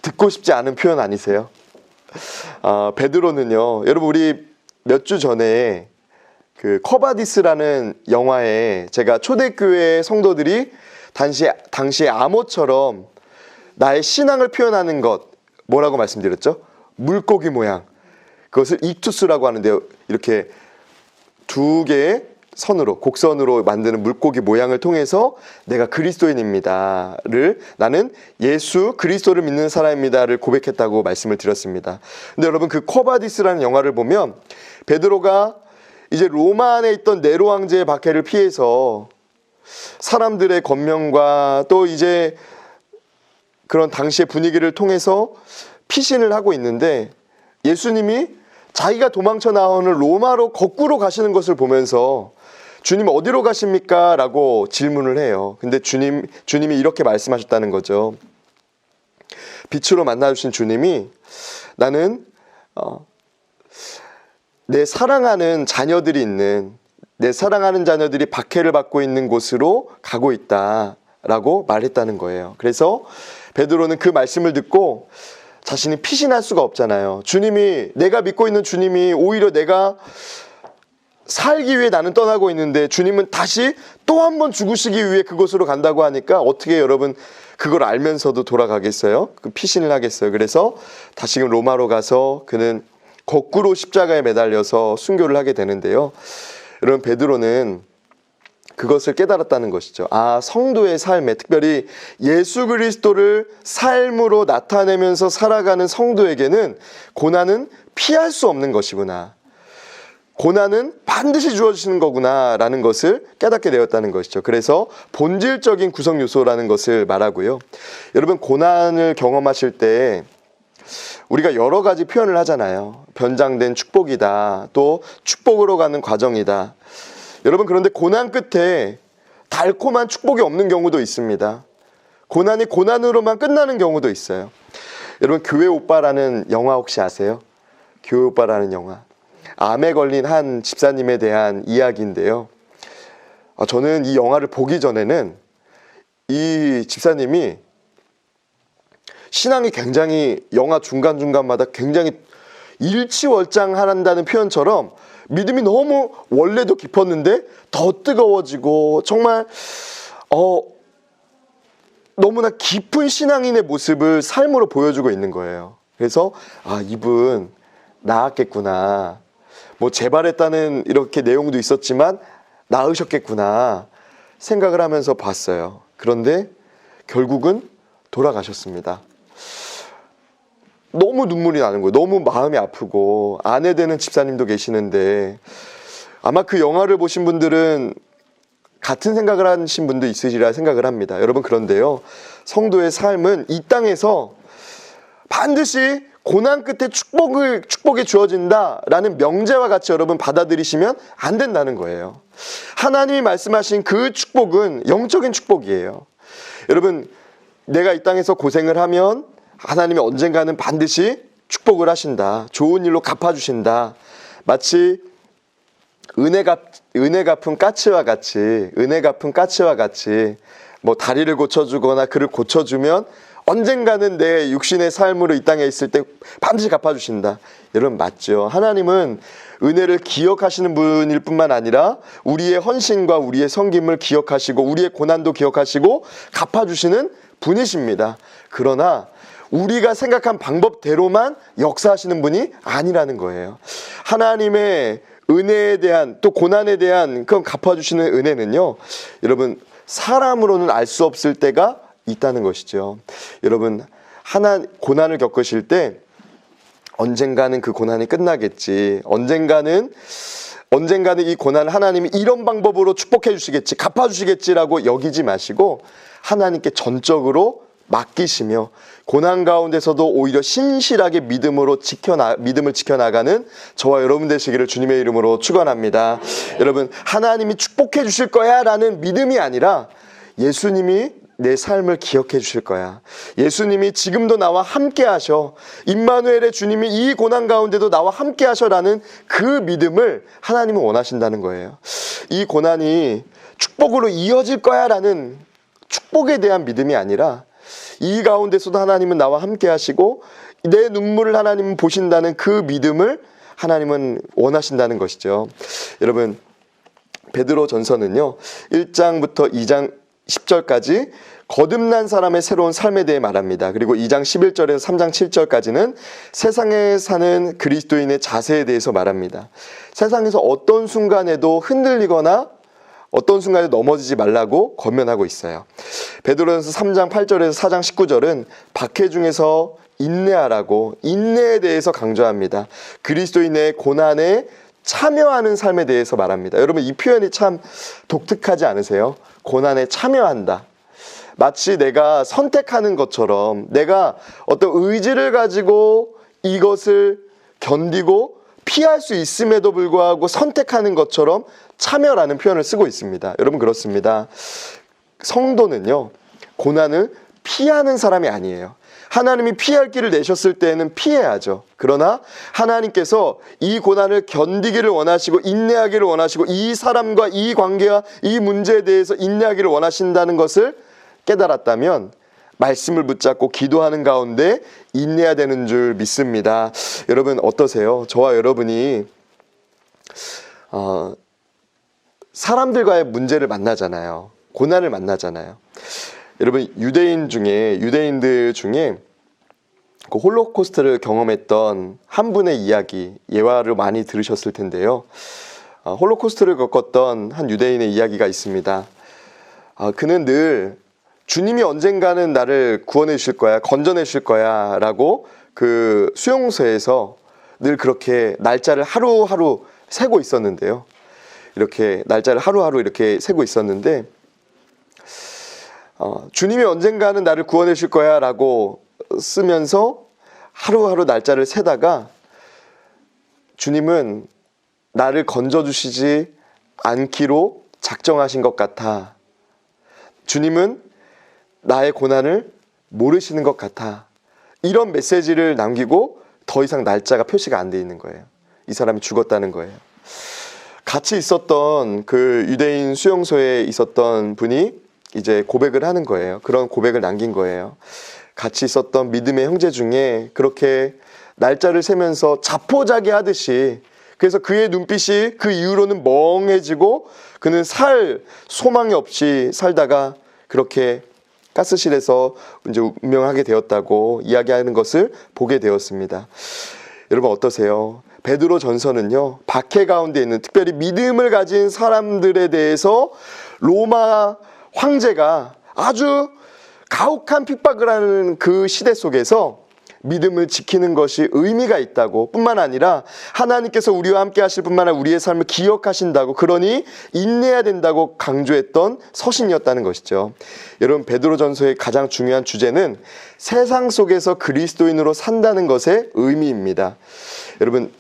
듣고 싶지 않은 표현 아니세요? 베드로는요, 여러분 우리 몇 주 전에 그 커바디스라는 영화에 제가 초대교회 성도들이 당시에 암호처럼 나의 신앙을 표현하는 것 뭐라고 말씀드렸죠? 물고기 모양, 그것을 익투스라고 하는데요, 이렇게 두 개의 선으로, 곡선으로 만드는 물고기 모양을 통해서 내가 그리스도인입니다를, 나는 예수 그리스도를 믿는 사람입니다를 고백했다고 말씀을 드렸습니다. 근데 여러분 그 코바디스라는 영화를 보면 베드로가 이제 로마 안에 있던 네로 왕제의 박해를 피해서 사람들의 권면과 또 이제 그런 당시의 분위기를 통해서 피신을 하고 있는데 예수님이 자기가 도망쳐 나오는 로마로 거꾸로 가시는 것을 보면서 주님 어디로 가십니까? 라고 질문을 해요. 근데 주님이 이렇게 말씀하셨다는 거죠. 빛으로 만나주신 주님이 나는 내 사랑하는 자녀들이 박해를 받고 있는 곳으로 가고 있다라고 말했다는 거예요. 그래서 베드로는 그 말씀을 듣고 자신이 피신할 수가 없잖아요. 내가 믿고 있는 주님이 오히려 내가 살기 위해 나는 떠나고 있는데 주님은 다시 또 한 번 죽으시기 위해 그곳으로 간다고 하니까 어떻게 여러분 그걸 알면서도 돌아가겠어요? 그 피신을 하겠어요? 그래서 다시금 로마로 가서 그는 거꾸로 십자가에 매달려서 순교를 하게 되는데요. 여러분 베드로는 그것을 깨달았다는 것이죠. 성도의 삶에, 특별히 예수 그리스도를 삶으로 나타내면서 살아가는 성도에게는 고난은 피할 수 없는 것이구나. 고난은 반드시 주어지는 거구나 라는 것을 깨닫게 되었다는 것이죠. 그래서 본질적인 구성 요소라는 것을 말하고요. 여러분 고난을 경험하실 때 우리가 여러 가지 표현을 하잖아요. 변장된 축복이다. 또 축복으로 가는 과정이다. 여러분 그런데 고난 끝에 달콤한 축복이 없는 경우도 있습니다. 고난이 고난으로만 끝나는 경우도 있어요. 여러분 교회 오빠라는 영화 혹시 아세요? 교회 오빠라는 영화. 암에 걸린 한 집사님에 대한 이야기인데요. 저는 이 영화를 보기 전에는 이 집사님이 신앙이 굉장히 영화 중간중간마다 굉장히 일치월장한다는 표현처럼 믿음이 너무 원래도 깊었는데 더 뜨거워지고 정말 너무나 깊은 신앙인의 모습을 삶으로 보여주고 있는 거예요. 그래서 이분 나았겠구나. 재발했다는 이렇게 내용도 있었지만 나으셨겠구나 생각을 하면서 봤어요. 그런데 결국은 돌아가셨습니다. 너무 눈물이 나는 거예요. 너무 마음이 아프고 아내 되는 집사님도 계시는데 아마 그 영화를 보신 분들은 같은 생각을 하신 분도 있으리라 생각을 합니다. 여러분 그런데요. 성도의 삶은 이 땅에서 반드시 고난 끝에 축복이 주어진다라는 명제와 같이 여러분 받아들이시면 안 된다는 거예요. 하나님이 말씀하신 그 축복은 영적인 축복이에요. 여러분 내가 이 땅에서 고생을 하면 하나님이 언젠가는 반드시 축복을 하신다. 좋은 일로 갚아주신다. 마치 은혜 갚은 까치와 같이 다리를 고쳐주거나 그를 고쳐주면 언젠가는 내 육신의 삶으로 이 땅에 있을 때 반드시 갚아주신다. 여러분 맞죠? 하나님은 은혜를 기억하시는 분일 뿐만 아니라 우리의 헌신과 우리의 섬김을 기억하시고 우리의 고난도 기억하시고 갚아주시는 분이십니다. 그러나 우리가 생각한 방법대로만 역사하시는 분이 아니라는 거예요. 하나님의 은혜에 대한 또 고난에 대한 그런 갚아주시는 은혜는요. 여러분 사람으로는 알 수 없을 때가 있다는 것이죠. 여러분 고난을 겪으실 때 언젠가는 그 고난이 끝나겠지. 언젠가는 이 고난을 하나님이 이런 방법으로 축복해 주시겠지, 갚아 주시겠지라고 여기지 마시고 하나님께 전적으로 맡기시며 고난 가운데서도 오히려 신실하게 믿음을 지켜나가는 저와 여러분 되시기를 주님의 이름으로 축원합니다. 여러분 하나님이 축복해 주실 거야 라는 믿음이 아니라 예수님이 내 삶을 기억해 주실 거야. 예수님이 지금도 나와 함께 하셔. 임마누엘의 주님이 이 고난 가운데도 나와 함께 하셔라는 그 믿음을 하나님은 원하신다는 거예요. 이 고난이 축복으로 이어질 거야 라는 축복에 대한 믿음이 아니라 이 가운데서도 하나님은 나와 함께 하시고 내 눈물을 하나님은 보신다는 그 믿음을 하나님은 원하신다는 것이죠. 여러분 베드로 전서는요 1장부터 2장 10절까지 거듭난 사람의 새로운 삶에 대해 말합니다. 그리고 2장 11절에서 3장 7절까지는 세상에 사는 그리스도인의 자세에 대해서 말합니다. 세상에서 어떤 순간에도 흔들리거나 어떤 순간에 넘어지지 말라고 권면하고 있어요. 베드로전서 3장 8절에서 4장 19절은 박해 중에서 인내하라고 인내에 대해서 강조합니다. 그리스도인의 고난에 참여하는 삶에 대해서 말합니다. 여러분 이 표현이 참 독특하지 않으세요? 고난에 참여한다. 마치 내가 선택하는 것처럼, 내가 어떤 의지를 가지고 이것을 견디고 피할 수 있음에도 불구하고 선택하는 것처럼 참여라는 표현을 쓰고 있습니다. 여러분, 그렇습니다. 성도는요, 고난을 피하는 사람이 아니에요. 하나님이 피할 길을 내셨을 때에는 피해야죠. 그러나 하나님께서 이 고난을 견디기를 원하시고 인내하기를 원하시고 이 사람과 이 관계와 이 문제에 대해서 인내하기를 원하신다는 것을 깨달았다면 말씀을 붙잡고 기도하는 가운데 인내해야 되는 줄 믿습니다. 여러분, 어떠세요? 저와 여러분이 사람들과의 문제를 만나잖아요. 고난을 만나잖아요. 여러분, 유대인들 중에 그 홀로코스트를 경험했던 한 분의 이야기, 예화를 많이 들으셨을 텐데요. 홀로코스트를 겪었던 한 유대인의 이야기가 있습니다. 그는 늘 주님이 언젠가는 나를 구원해 주실 거야, 건져내 주실 거야 라고 그 수용소에서 늘 그렇게 날짜를 하루하루 세고 있었는데요. 이렇게 날짜를 하루하루 이렇게 세고 있었는데 주님이 언젠가는 나를 구원해 주실 거야 라고 쓰면서 하루하루 날짜를 세다가 주님은 나를 건져주시지 않기로 작정하신 것 같아. 주님은 나의 고난을 모르시는 것 같아. 이런 메시지를 남기고 더 이상 날짜가 표시가 안 돼 있는 거예요. 이 사람이 죽었다는 거예요. 같이 있었던 그 유대인 수용소에 있었던 분이 이제 고백을 하는 거예요. 그런 고백을 남긴 거예요. 같이 있었던 믿음의 형제 중에 그렇게 날짜를 세면서 자포자기 하듯이, 그래서 그의 눈빛이 그 이후로는 멍해지고 그는 살 소망이 없이 살다가 그렇게 가스실에서 이제 운명하게 되었다고 이야기하는 것을 보게 되었습니다. 여러분, 어떠세요? 베드로 전서는요, 박해 가운데 있는 특별히 믿음을 가진 사람들에 대해서 로마 황제가 아주 가혹한 핍박을 하는 그 시대 속에서 믿음을 지키는 것이 의미가 있다고, 뿐만 아니라 하나님께서 우리와 함께 하실 뿐만 아니라 우리의 삶을 기억하신다고, 그러니 인내해야 된다고 강조했던 서신이었다는 것이죠. 여러분, 베드로전서의 가장 중요한 주제는 세상 속에서 그리스도인으로 산다는 것의 의미입니다. 여러분,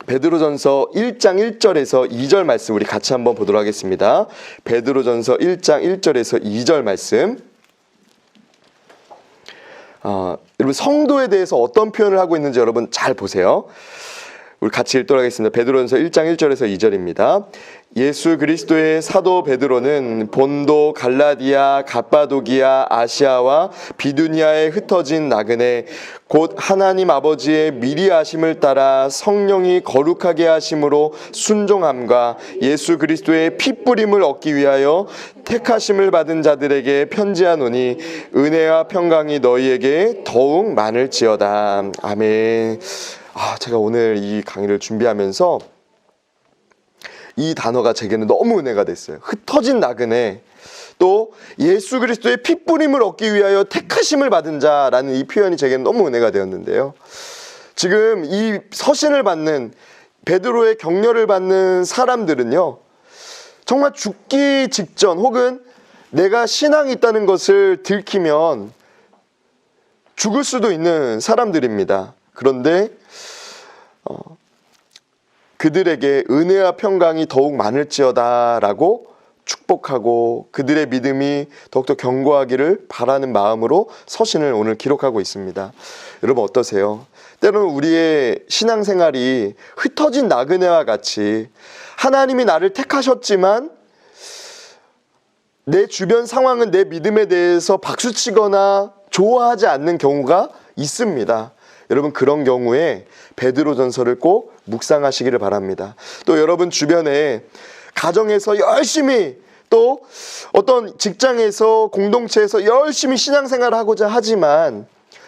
베드로전서 1장 1절에서 2절 말씀 우리 같이 한번 보도록 하겠습니다. 베드로전서 1장 1절에서 2절 말씀. 여러분, 성도에 대해서 어떤 표현을 하고 있는지 여러분 잘 보세요. 우리 같이 읽도록 하겠습니다. 베드로전서 1장 1절에서 2절입니다. 예수 그리스도의 사도 베드로는 본도, 갈라디아, 갑바도기아, 아시아와 비두니아에 흩어진 나그네 곧 하나님 아버지의 미리 하심을 따라 성령이 거룩하게 하심으로 순종함과 예수 그리스도의 핏부림을 얻기 위하여 택하심을 받은 자들에게 편지하노니 은혜와 평강이 너희에게 더욱 많을지어다. 아멘. 제가 오늘 이 강의를 준비하면서 이 단어가 제게는 너무 은혜가 됐어요. 흩어진 나그네, 또 예수 그리스도의 핏부림을 얻기 위하여 택하심을 받은 자라는 이 표현이 제게는 너무 은혜가 되었는데요. 지금 이 서신을 받는, 베드로의 격려를 받는 사람들은요, 정말 죽기 직전 혹은 내가 신앙이 있다는 것을 들키면 죽을 수도 있는 사람들입니다. 그런데 그들에게 은혜와 평강이 더욱 많을지어다 라고 축복하고 그들의 믿음이 더욱더 견고하기를 바라는 마음으로 서신을 오늘 기록하고 있습니다. 여러분, 어떠세요? 때로는 우리의 신앙생활이 흩어진 나그네와 같이 하나님이 나를 택하셨지만 내 주변 상황은 내 믿음에 대해서 박수치거나 좋아하지 않는 경우가 있습니다. 여러분, 그런 경우에 베드로전서를 꼭 묵상하시기를 바랍니다. 또 여러분 주변에 가정에서 열심히, 또 어떤 직장에서, 공동체에서 열심히 신앙생활을 하고자 하지만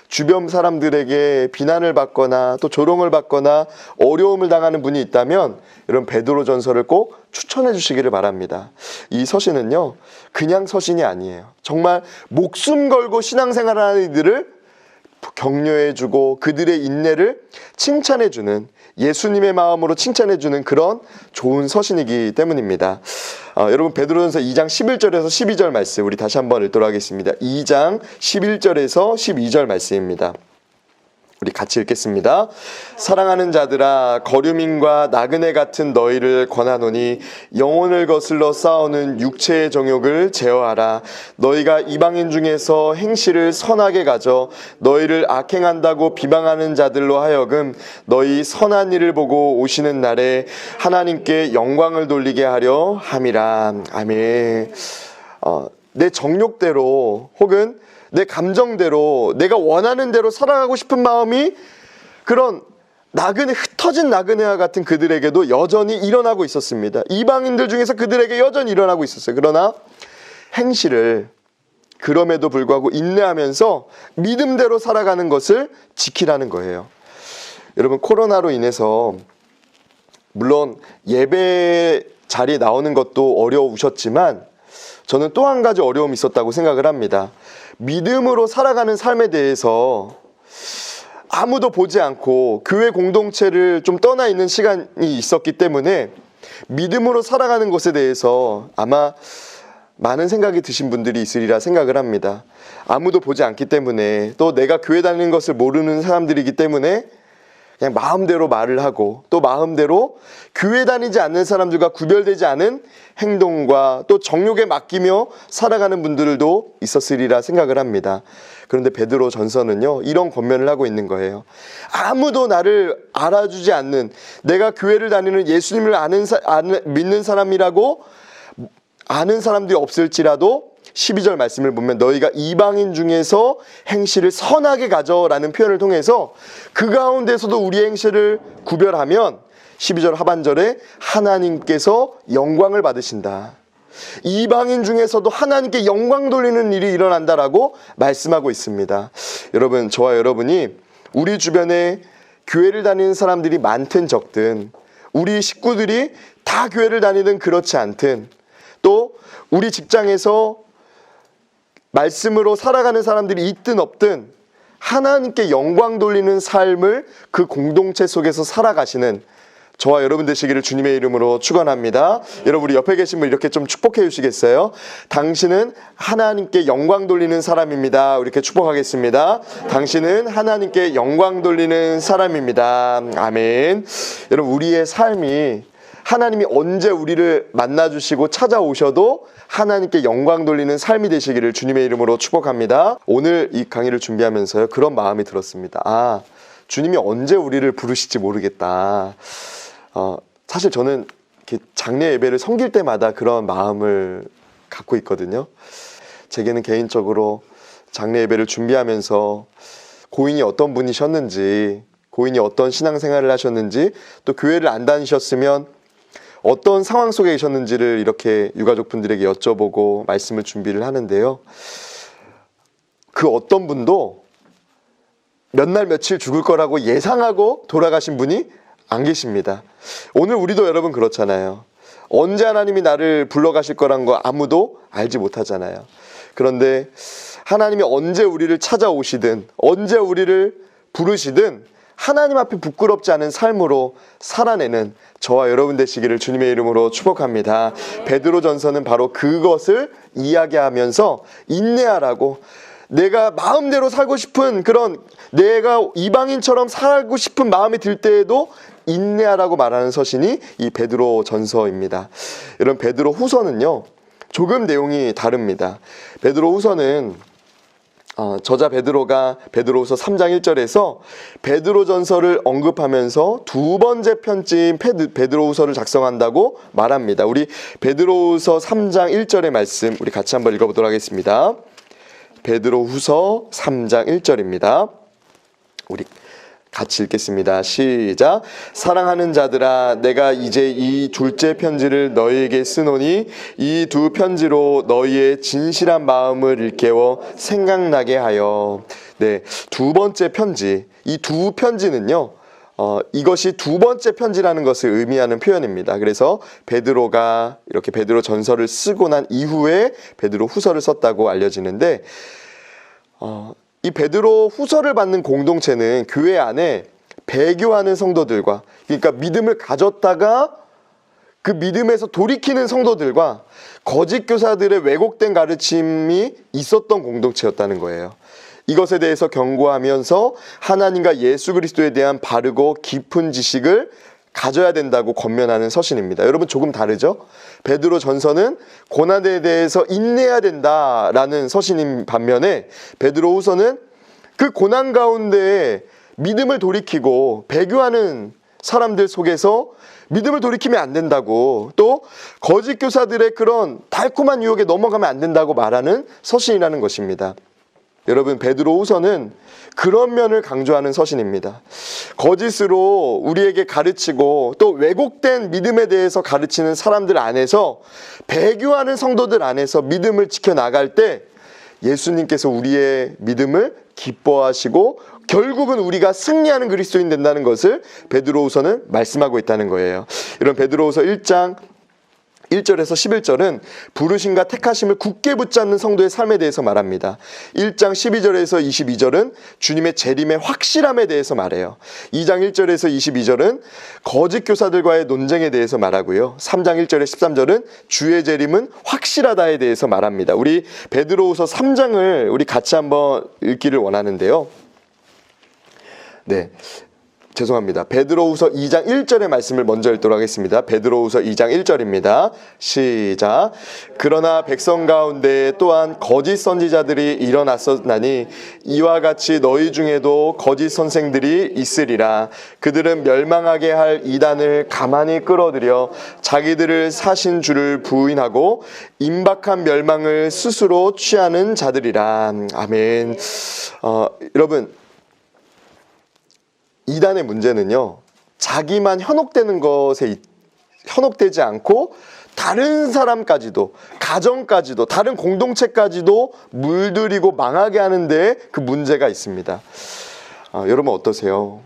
주변 사람들에게 비난을 받거나 또 조롱을 받거나 어려움을 당하는 분이 있다면 여러분, 베드로전서를 꼭 추천해 주시기를 바랍니다. 이 서신은요, 그냥 서신이 아니에요. 정말 목숨 걸고 신앙생활을 하는 이들을 격려해주고 그들의 인내를 칭찬해주는, 예수님의 마음으로 칭찬해주는 그런 좋은 서신이기 때문입니다. 여러분, 베드로전서 2장 11절에서 12절 말씀 우리 다시 한번 읽도록 하겠습니다. 2장 11절에서 12절 말씀입니다. 우리 같이 읽겠습니다. 사랑하는 자들아, 거류민과 나그네 같은 너희를 권하노니 영혼을 거슬러 싸우는 육체의 정욕을 제어하라. 너희가 이방인 중에서 행실을 선하게 가져 너희를 악행한다고 비방하는 자들로 하여금 너희 선한 일을 보고 오시는 날에 하나님께 영광을 돌리게 하려 함이라. 아멘. 내 정욕대로 혹은 내 감정대로 내가 원하는 대로 살아가고 싶은 마음이 그런 나그네, 흩어진 나그네와 같은 그들에게도 여전히 일어나고 있었습니다. 이방인들 중에서 그들에게 여전히 일어나고 있었어요. 그러나 행실을 그럼에도 불구하고 인내하면서 믿음대로 살아가는 것을 지키라는 거예요. 여러분, 코로나로 인해서 물론 예배 자리에 나오는 것도 어려우셨지만 저는 또 한 가지 어려움이 있었다고 생각을 합니다. 믿음으로 살아가는 삶에 대해서 아무도 보지 않고 교회 공동체를 좀 떠나 있는 시간이 있었기 때문에 믿음으로 살아가는 것에 대해서 아마 많은 생각이 드신 분들이 있으리라 생각을 합니다. 아무도 보지 않기 때문에, 또 내가 교회 다니는 것을 모르는 사람들이기 때문에 그냥 마음대로 말을 하고, 또 마음대로 교회 다니지 않는 사람들과 구별되지 않은 행동과 또 정욕에 맡기며 살아가는 분들도 있었으리라 생각을 합니다. 그런데 베드로 전서는요, 이런 권면을 하고 있는 거예요. 아무도 나를 알아주지 않는, 내가 교회를 다니는 예수님을 믿는 사람이라고 아는 사람들이 없을지라도 12절 말씀을 보면 너희가 이방인 중에서 행실을 선하게 가져라는 표현을 통해서 그 가운데서도 우리의 행실을 구별하면 12절 하반절에 하나님께서 영광을 받으신다. 이방인 중에서도 하나님께 영광 돌리는 일이 일어난다라고 말씀하고 있습니다. 여러분, 저와 여러분이 우리 주변에 교회를 다니는 사람들이 많든 적든, 우리 식구들이 다 교회를 다니든 그렇지 않든, 또 우리 직장에서 말씀으로 살아가는 사람들이 있든 없든 하나님께 영광 돌리는 삶을 그 공동체 속에서 살아가시는 저와 여러분 되시기를 주님의 이름으로 축원합니다. 여러분, 우리 옆에 계신 분 이렇게 좀 축복해 주시겠어요? 당신은 하나님께 영광 돌리는 사람입니다. 이렇게 축복하겠습니다. 당신은 하나님께 영광 돌리는 사람입니다. 아멘. 여러분, 우리의 삶이 하나님이 언제 우리를 만나주시고 찾아오셔도 하나님께 영광 돌리는 삶이 되시기를 주님의 이름으로 축복합니다. 오늘 이 강의를 준비하면서요, 그런 마음이 들었습니다. 주님이 언제 우리를 부르실지 모르겠다. 사실 저는 이렇게 장례 예배를 섬길 때마다 그런 마음을 갖고 있거든요. 제게는 개인적으로 장례 예배를 준비하면서 고인이 어떤 분이셨는지, 고인이 어떤 신앙생활을 하셨는지, 또 교회를 안 다니셨으면 어떤 상황 속에 계셨는지를 이렇게 유가족분들에게 여쭤보고 말씀을 준비를 하는데요. 그 어떤 분도 몇 날 며칠 죽을 거라고 예상하고 돌아가신 분이 안 계십니다. 오늘 우리도 여러분 그렇잖아요. 언제 하나님이 나를 불러가실 거란 거 아무도 알지 못하잖아요. 그런데 하나님이 언제 우리를 찾아오시든 언제 우리를 부르시든 하나님 앞에 부끄럽지 않은 삶으로 살아내는 저와 여러분 되시기를 주님의 이름으로 축복합니다. 베드로전서는 바로 그것을 이야기하면서 인내하라고, 내가 마음대로 살고 싶은 그런, 내가 이방인처럼 살고 싶은 마음이 들 때에도 인내하라고 말하는 서신이 이 베드로전서입니다. 여러분, 베드로후서는요 조금 내용이 다릅니다. 베드로후서는 저자 베드로가 베드로후서 3장 1절에서 베드로전서를 언급하면서 두 번째 편지인 베드로후서를 작성한다고 말합니다. 우리 베드로후서 3장 1절의 말씀 우리 같이 한번 읽어보도록 하겠습니다. 베드로후서 3장 1절입니다. 우리 같이 읽겠습니다. 시작. 사랑하는 자들아, 내가 이제 이 둘째 편지를 너희에게 쓰노니 이 두 편지로 너희의 진실한 마음을 일깨워 생각나게 하여. 네, 두 번째 편지. 이 두 편지는요, 이것이 두 번째 편지라는 것을 의미하는 표현입니다. 그래서 베드로가 이렇게 베드로 전서를 쓰고 난 이후에 베드로 후서를 썼다고 알려지는데, 이 베드로 후서를 받는 공동체는 교회 안에 배교하는 성도들과, 그러니까 믿음을 가졌다가 그 믿음에서 돌이키는 성도들과 거짓 교사들의 왜곡된 가르침이 있었던 공동체였다는 거예요. 이것에 대해서 경고하면서 하나님과 예수 그리스도에 대한 바르고 깊은 지식을 가져야 된다고 권면하는 서신입니다. 여러분, 조금 다르죠? 베드로 전서는 고난에 대해서 인내해야 된다라는 서신인 반면에 베드로 후서는 그 고난 가운데 믿음을 돌이키고 배교하는 사람들 속에서 믿음을 돌이키면 안 된다고, 또 거짓 교사들의 그런 달콤한 유혹에 넘어가면 안 된다고 말하는 서신이라는 것입니다. 여러분, 베드로 후서는 그런 면을 강조하는 서신입니다. 거짓으로 우리에게 가르치고 또 왜곡된 믿음에 대해서 가르치는 사람들 안에서, 배교하는 성도들 안에서 믿음을 지켜나갈 때 예수님께서 우리의 믿음을 기뻐하시고 결국은 우리가 승리하는 그리스도인 된다는 것을 베드로후서는 말씀하고 있다는 거예요. 이런 베드로후서 1장 1절에서 11절은 부르심과 택하심을 굳게 붙잡는 성도의 삶에 대해서 말합니다. 1장 12절에서 22절은 주님의 재림의 확실함에 대해서 말해요. 2장 1절에서 22절은 거짓 교사들과의 논쟁에 대해서 말하고요. 3장 1절에 13절은 주의 재림은 확실하다에 대해서 말합니다. 우리 베드로후서 3장을 우리 같이 한번 읽기를 원하는데요. 네. 죄송합니다. 베드로후서 2장 1절의 말씀을 먼저 읽도록 하겠습니다. 베드로후서 2장 1절입니다. 시작. 그러나 백성 가운데 또한 거짓 선지자들이 일어났었나니 이와 같이 너희 중에도 거짓 선생들이 있으리라. 그들은 멸망하게 할 이단을 가만히 끌어들여 자기들을 사신 줄을 부인하고 임박한 멸망을 스스로 취하는 자들이라. 아멘. 여러분, 이단의 문제는요, 자기만 현혹되는 것에 현혹되지 않고 다른 사람까지도, 가정까지도, 다른 공동체까지도 물들이고 망하게 하는데 그 문제가 있습니다. 여러분 어떠세요?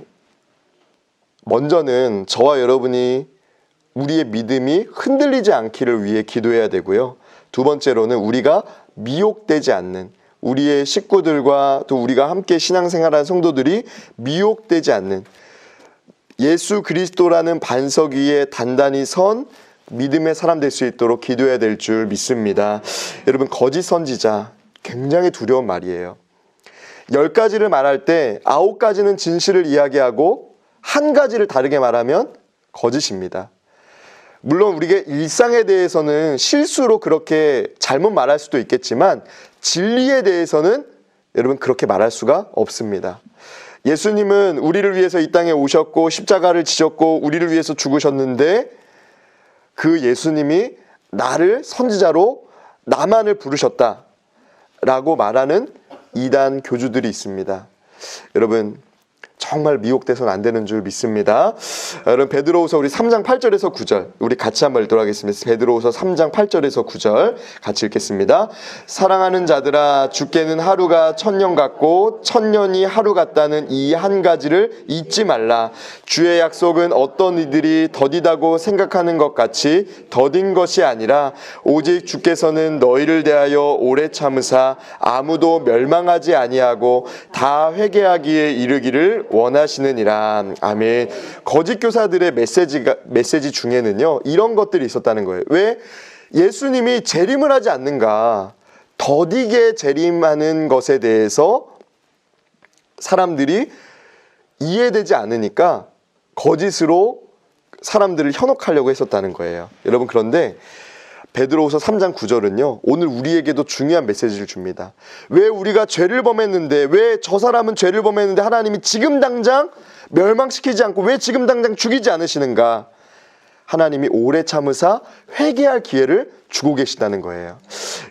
먼저는 저와 여러분이 우리의 믿음이 흔들리지 않기를 위해 기도해야 되고요. 두 번째로는 우리가 미혹되지 않는, 우리의 식구들과 또 우리가 함께 신앙생활하는 성도들이 미혹되지 않는, 예수 그리스도라는 반석 위에 단단히 선 믿음의 사람 될 수 있도록 기도해야 될 줄 믿습니다. 여러분, 거짓 선지자 굉장히 두려운 말이에요. 10가지를 말할 때 9가지는 진실을 이야기하고 1가지를 다르게 말하면 거짓입니다. 물론 우리가 일상에 대해서는 실수로 그렇게 잘못 말할 수도 있겠지만 진리에 대해서는 여러분 그렇게 말할 수가 없습니다. 예수님은 우리를 위해서 이 땅에 오셨고 십자가를 지셨고 우리를 위해서 죽으셨는데 그 예수님이 나를 선지자로 나만을 부르셨다라고 말하는 이단 교주들이 있습니다. 여러분, 정말 미혹돼서는 안 되는 줄 믿습니다. 여러분, 베드로후서 우리 3장 8절에서 9절 우리 같이 한번 읽도록 하겠습니다. 베드로후서 3장 8절에서 9절 같이 읽겠습니다. 사랑하는 자들아, 주께는 하루가 1000년 같고 1000년이 하루 같다는 이 한 가지를 잊지 말라. 주의 약속은 어떤 이들이 더디다고 생각하는 것 같이 더딘 것이 아니라 오직 주께서는 너희를 대하여 오래 참으사 아무도 멸망하지 아니하고 다 회개하기에 이르기를 원하시느니라. 아멘. 거짓 교사들의 메시지 중에는요, 이런 것들이 있었다는 거예요. 왜? 예수님이 재림을 하지 않는가, 더디게 재림하는 것에 대해서 사람들이 이해되지 않으니까 거짓으로 사람들을 현혹하려고 했었다는 거예요. 여러분, 그런데 베드로후서 3장 9절은요, 오늘 우리에게도 중요한 메시지를 줍니다. 왜 우리가 죄를 범했는데, 왜 저 사람은 죄를 범했는데 하나님이 지금 당장 멸망시키지 않고 왜 지금 당장 죽이지 않으시는가? 하나님이 오래 참으사 회개할 기회를 주고 계시다는 거예요.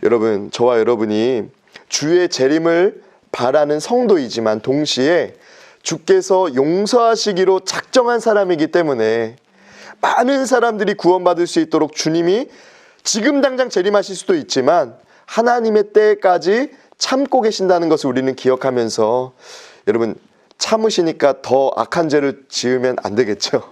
여러분, 저와 여러분이 주의 재림을 바라는 성도이지만 동시에 주께서 용서하시기로 작정한 사람이기 때문에 많은 사람들이 구원받을 수 있도록 주님이 지금 당장 재림하실 수도 있지만 하나님의 때까지 참고 계신다는 것을 우리는 기억하면서, 여러분, 참으시니까 더 악한 죄를 지으면 안 되겠죠.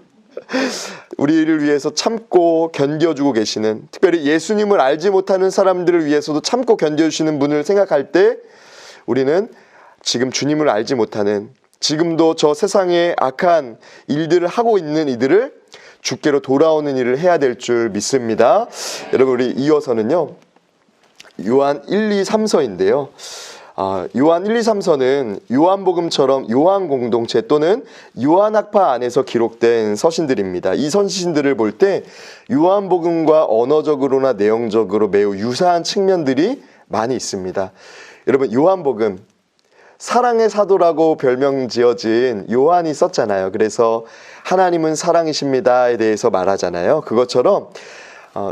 우리를 위해서 참고 견뎌주고 계시는, 특별히 예수님을 알지 못하는 사람들을 위해서도 참고 견뎌주시는 분을 생각할 때 우리는 지금 주님을 알지 못하는, 지금도 저 세상에 악한 일들을 하고 있는 이들을 주께로 돌아오는 일을 해야 될 줄 믿습니다. 여러분, 우리 이어서는요, 요한 1, 2, 3서인데요. 요한 1, 2, 3서는 요한복음처럼 요한 공동체 또는 요한학파 안에서 기록된 서신들입니다. 이 서신들을 볼 때 요한복음과 언어적으로나 내용적으로 매우 유사한 측면들이 많이 있습니다. 여러분, 요한복음, 사랑의 사도라고 별명 지어진 요한이 썼잖아요. 그래서 하나님은 사랑이십니다에 대해서 말하잖아요. 그것처럼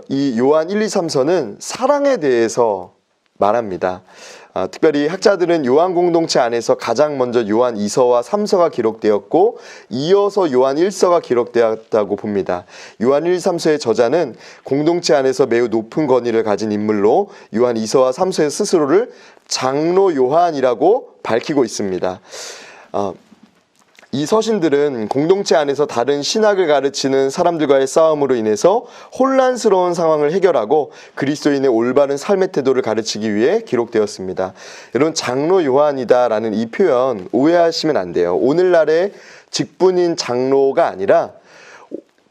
이 요한 1, 2, 3서는 사랑에 대해서 말합니다. 특별히 학자들은 요한 공동체 안에서 가장 먼저 요한 2서와 3서가 기록되었고 이어서 요한 1서가 기록되었다고 봅니다. 요한 1, 3서의 저자는 공동체 안에서 매우 높은 권위를 가진 인물로 요한 2서와 3서의 스스로를 장로 요한이라고 밝히고 있습니다. 이 서신들은 공동체 안에서 다른 신학을 가르치는 사람들과의 싸움으로 인해서 혼란스러운 상황을 해결하고 그리스도인의 올바른 삶의 태도를 가르치기 위해 기록되었습니다. 여러분, 장로 요한이다라는 이 표현 오해하시면 안 돼요. 오늘날의 직분인 장로가 아니라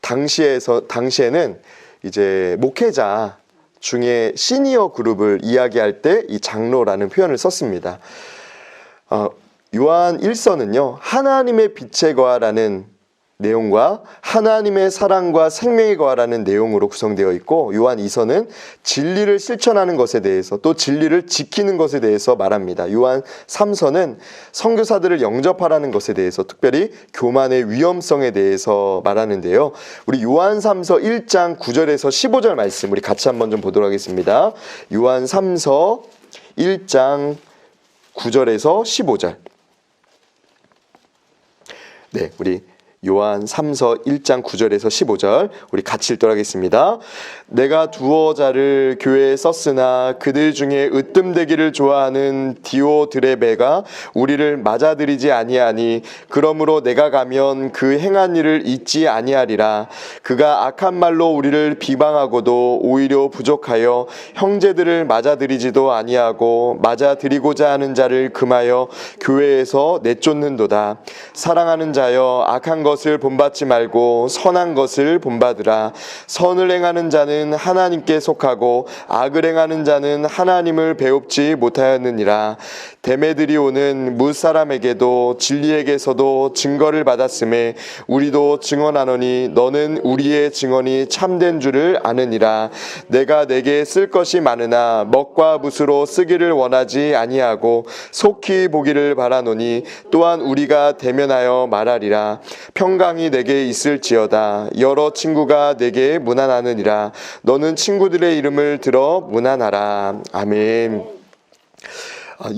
당시에는 이제 목회자 중에 시니어 그룹을 이야기할 때 이 장로라는 표현을 썼습니다. 요한 1서는요, 하나님의 빛에 거하라는 내용과 하나님의 사랑과 생명에 거하라는 내용으로 구성되어 있고, 요한 2서는 진리를 실천하는 것에 대해서 또 진리를 지키는 것에 대해서 말합니다. 요한 3서는 선교사들을 영접하라는 것에 대해서, 특별히 교만의 위험성에 대해서 말하는데요. 우리 요한 3서 1장 9절에서 15절 말씀 우리 같이 한번 좀 보도록 하겠습니다. 요한 3서 1장 9절에서 15절. 네, 우리 요한 3서 1장 9절에서 15절 우리 같이 읽도록 하겠습니다. 내가 두어 자를 교회에 썼으나 그들 중에 으뜸되기를 좋아하는 디오드레베가 우리를 맞아들이지 아니하니 그러므로 내가 가면 그 행한 일을 잊지 아니하리라. 그가 악한 말로 우리를 비방하고도 오히려 부족하여 형제들을 맞아들이지도 아니하고 맞아들이고자 하는 자를 금하여 교회에서 내쫓는도다. 사랑하는 자여, 악한 것을 본받지 말고 선한 것을 본받으라. 선을 행하는 자는 하나님께 속하고 악을 행하는 자는 하나님을 배웁지 못하였느니라. 데메드리오는 무사람에게도 진리에게서도 증거를 받았음에 우리도 증언하노니 너는 우리의 증언이 참된 줄을 아느니라. 내가 내게 쓸 것이 많으나 먹과 붓으로 쓰기를 원하지 아니하고 속히 보기를 바라노니 또한 우리가 대면하여 말하리라. 평강이 내게 있을지어다. 여러 친구가 내게 문안하느니라. 너는 친구들의 이름을 들어 문안하라. 아멘.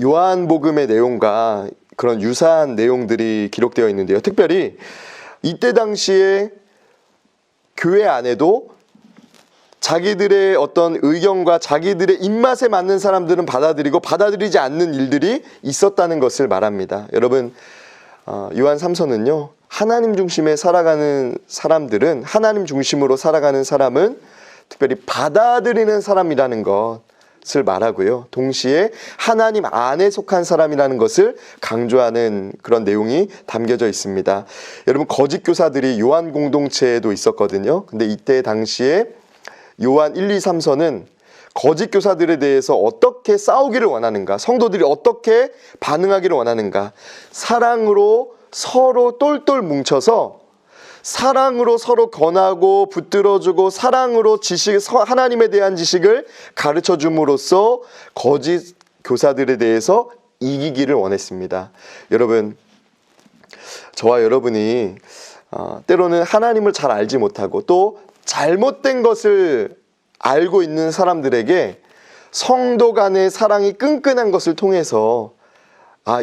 요한복음의 내용과 그런 유사한 내용들이 기록되어 있는데요. 특별히 이때 당시에 교회 안에도 자기들의 어떤 의견과 자기들의 입맛에 맞는 사람들은 받아들이고 받아들이지 않는 일들이 있었다는 것을 말합니다. 여러분, 요한 3서는요, 하나님 중심에 살아가는 사람들은, 하나님 중심으로 살아가는 사람은 특별히 받아들이는 사람이라는 것을 말하고요, 동시에 하나님 안에 속한 사람이라는 것을 강조하는 그런 내용이 담겨져 있습니다. 여러분, 거짓 교사들이 요한 공동체에도 있었거든요. 근데 이때 당시에 요한 1, 2, 3서는 거짓 교사들에 대해서 어떻게 싸우기를 원하는가, 성도들이 어떻게 반응하기를 원하는가, 사랑으로 서로 똘똘 뭉쳐서 사랑으로 서로 권하고 붙들어주고 사랑으로 하나님에 대한 지식을 가르쳐 줌으로써 거짓 교사들에 대해서 이기기를 원했습니다. 여러분, 저와 여러분이 때로는 하나님을 잘 알지 못하고 또 잘못된 것을 알고 있는 사람들에게 성도 간의 사랑이 끈끈한 것을 통해서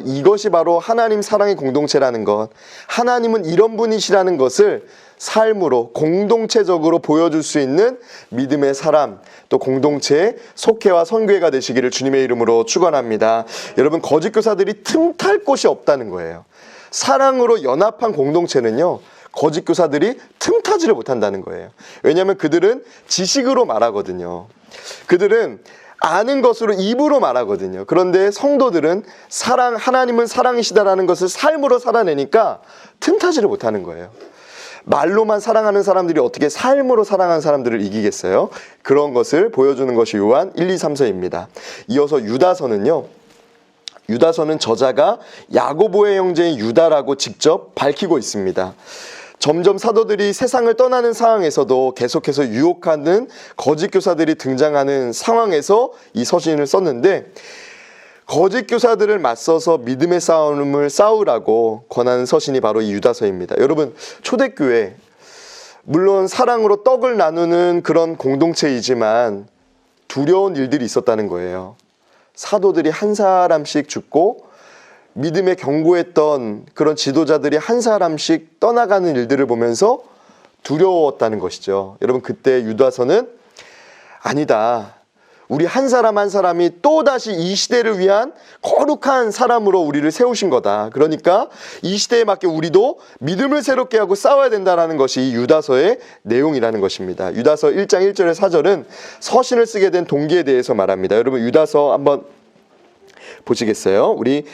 이것이 바로 하나님 사랑의 공동체라는 것, 하나님은 이런 분이시라는 것을 삶으로 공동체적으로 보여줄 수 있는 믿음의 사람, 또 공동체의 속회와 선교회가 되시기를 주님의 이름으로 축원합니다. 여러분, 거짓 교사들이 틈탈 곳이 없다는 거예요. 사랑으로 연합한 공동체는요, 거짓 교사들이 틈타지를 못한다는 거예요. 왜냐하면 그들은 지식으로 말하거든요. 그들은 아는 것으로 입으로 말하거든요. 그런데 성도들은 하나님은 사랑이시다라는 것을 삶으로 살아내니까 틈타지를 못하는 거예요. 말로만 사랑하는 사람들이 어떻게 삶으로 사랑하는 사람들을 이기겠어요? 그런 것을 보여주는 것이 요한 1, 2, 3서입니다. 이어서 유다서는요. 유다서는 저자가 야고보의 형제인 유다라고 직접 밝히고 있습니다. 점점 사도들이 세상을 떠나는 상황에서도 계속해서 유혹하는 거짓 교사들이 등장하는 상황에서 이 서신을 썼는데, 거짓 교사들을 맞서서 믿음의 싸움을 싸우라고 권하는 서신이 바로 이 유다서입니다. 여러분, 초대교회 물론 사랑으로 떡을 나누는 그런 공동체이지만 두려운 일들이 있었다는 거예요. 사도들이 한 사람씩 죽고 믿음에 경고했던 그런 지도자들이 한 사람씩 떠나가는 일들을 보면서 두려웠다는 것이죠. 여러분, 그때 유다서는 아니다. 우리 한 사람 한 사람이 또다시 이 시대를 위한 거룩한 사람으로 우리를 세우신 거다. 그러니까 이 시대에 맞게 우리도 믿음을 새롭게 하고 싸워야 된다는 것이 이 유다서의 내용이라는 것입니다. 유다서 1장 1절의 4절은 서신을 쓰게 된 동기에 대해서 말합니다. 여러분, 유다서 한번 보시겠어요? 우리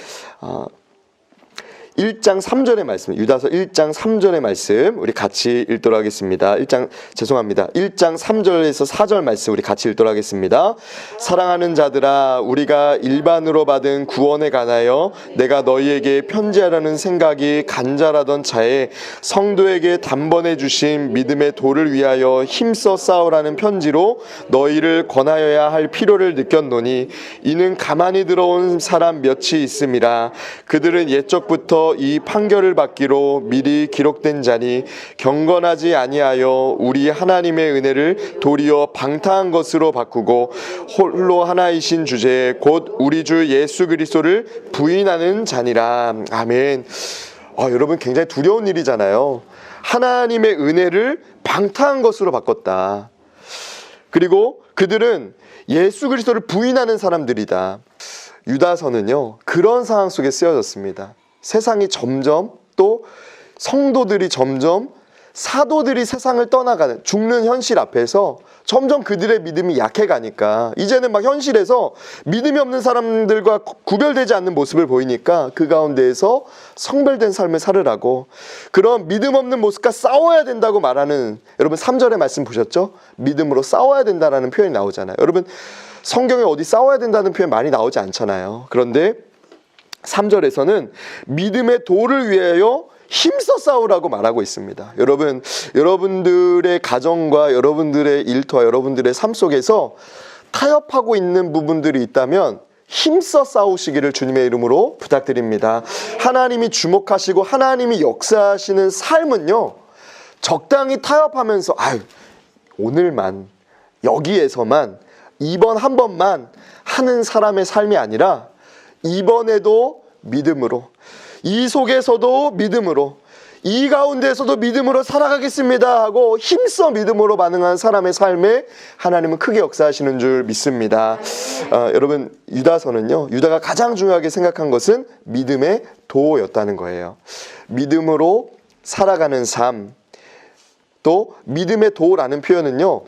1장 3절의 말씀, 유다서 1장 3절의 말씀 우리 같이 읽도록 하겠습니다. 1장 3절에서 4절 말씀 우리 같이 읽도록 하겠습니다. 사랑하는 자들아, 우리가 일반으로 받은 구원에 관하여 내가 너희에게 편지하라는 생각이 간절하던 차에 성도에게 단번에 주신 믿음의 도를 위하여 힘써 싸우라는 편지로 너희를 권하여야 할 필요를 느꼈노니, 이는 가만히 들어온 사람 몇이 있음이라. 그들은 옛적부터 이 판결을 받기로 미리 기록된 자니 경건하지 아니하여 우리 하나님의 은혜를 도리어 방탕한 것으로 바꾸고 홀로 하나이신 주제 곧 우리 주 예수 그리스도를 부인하는 자니라. 아멘. 여러분, 굉장히 두려운 일이잖아요. 하나님의 은혜를 방탕한 것으로 바꿨다. 그리고 그들은 예수 그리스도를 부인하는 사람들이다. 유다서는요, 그런 상황 속에 쓰여졌습니다. 세상이 점점, 또 성도들이 점점, 사도들이 세상을 떠나가는 죽는 현실 앞에서 점점 그들의 믿음이 약해가니까 이제는 막 현실에서 믿음이 없는 사람들과 구별되지 않는 모습을 보이니까 그 가운데에서 성별된 삶을 살으라고, 그런 믿음 없는 모습과 싸워야 된다고 말하는, 여러분 3절의 말씀 보셨죠? 믿음으로 싸워야 된다는 표현이 나오잖아요. 여러분, 성경에 어디 싸워야 된다는 표현 많이 나오지 않잖아요. 그런데 3절에서는 믿음의 도를 위하여 힘써 싸우라고 말하고 있습니다. 여러분, 여러분들의 가정과 여러분들의 일터와 여러분들의 삶 속에서 타협하고 있는 부분들이 있다면 힘써 싸우시기를 주님의 이름으로 부탁드립니다. 하나님이 주목하시고 하나님이 역사하시는 삶은요, 적당히 타협하면서 오늘만, 여기에서만, 이번 한 번만 하는 사람의 삶이 아니라 이번에도 믿음으로, 이 속에서도 믿음으로, 이 가운데서도 믿음으로 살아가겠습니다 하고 힘써 믿음으로 반응한 사람의 삶에 하나님은 크게 역사하시는 줄 믿습니다. 여러분, 유다서는요, 유다가 가장 중요하게 생각한 것은 믿음의 도였다는 거예요. 믿음으로 살아가는 삶, 또 믿음의 도라는 표현은요,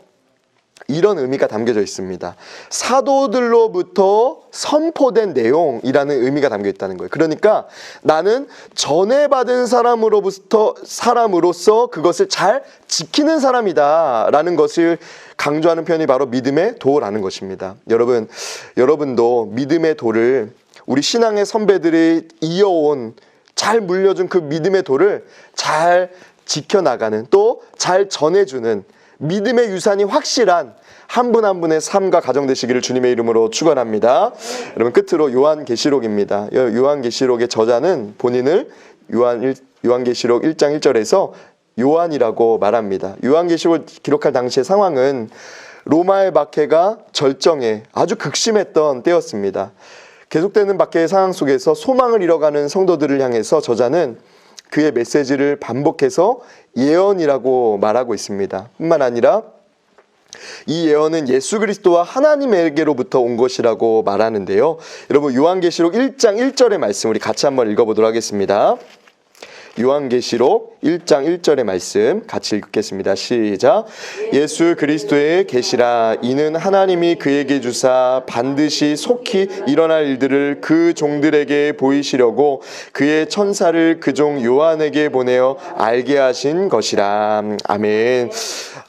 이런 의미가 담겨져 있습니다. 사도들로부터 선포된 내용이라는 의미가 담겨 있다는 거예요. 그러니까 나는 전해받은 사람으로서 그것을 잘 지키는 사람이다 라는 것을 강조하는 표현이 바로 믿음의 도라는 것입니다. 여러분도 믿음의 도를, 우리 신앙의 선배들이 이어온, 잘 물려준 그 믿음의 도를 잘 지켜나가는, 또 잘 전해주는 믿음의 유산이 확실한 한 분 한 분의 삶과 가정 되시기를 주님의 이름으로 축원합니다. 여러분, 끝으로 요한계시록입니다. 요한계시록의 저자는 본인을 요한계시록 1장 1절에서 요한이라고 말합니다. 요한계시록을 기록할 당시의 상황은 로마의 박해가 절정에 아주 극심했던 때였습니다. 계속되는 박해의 상황 속에서 소망을 잃어가는 성도들을 향해서 저자는 그의 메시지를 반복해서 예언이라고 말하고 있습니다. 뿐만 아니라 이 예언은 예수 그리스도와 하나님에게로부터 온 것이라고 말하는데요. 여러분, 요한계시록 1장 1절의 말씀 우리 같이 한번 읽어보도록 하겠습니다. 요한계시록 1장 1절의 말씀 같이 읽겠습니다. 시작. 예수 그리스도의 계시라. 이는 하나님이 그에게 주사 반드시 속히 일어날 일들을 그 종들에게 보이시려고 그의 천사를 그 종 요한에게 보내어 알게 하신 것이라. 아멘.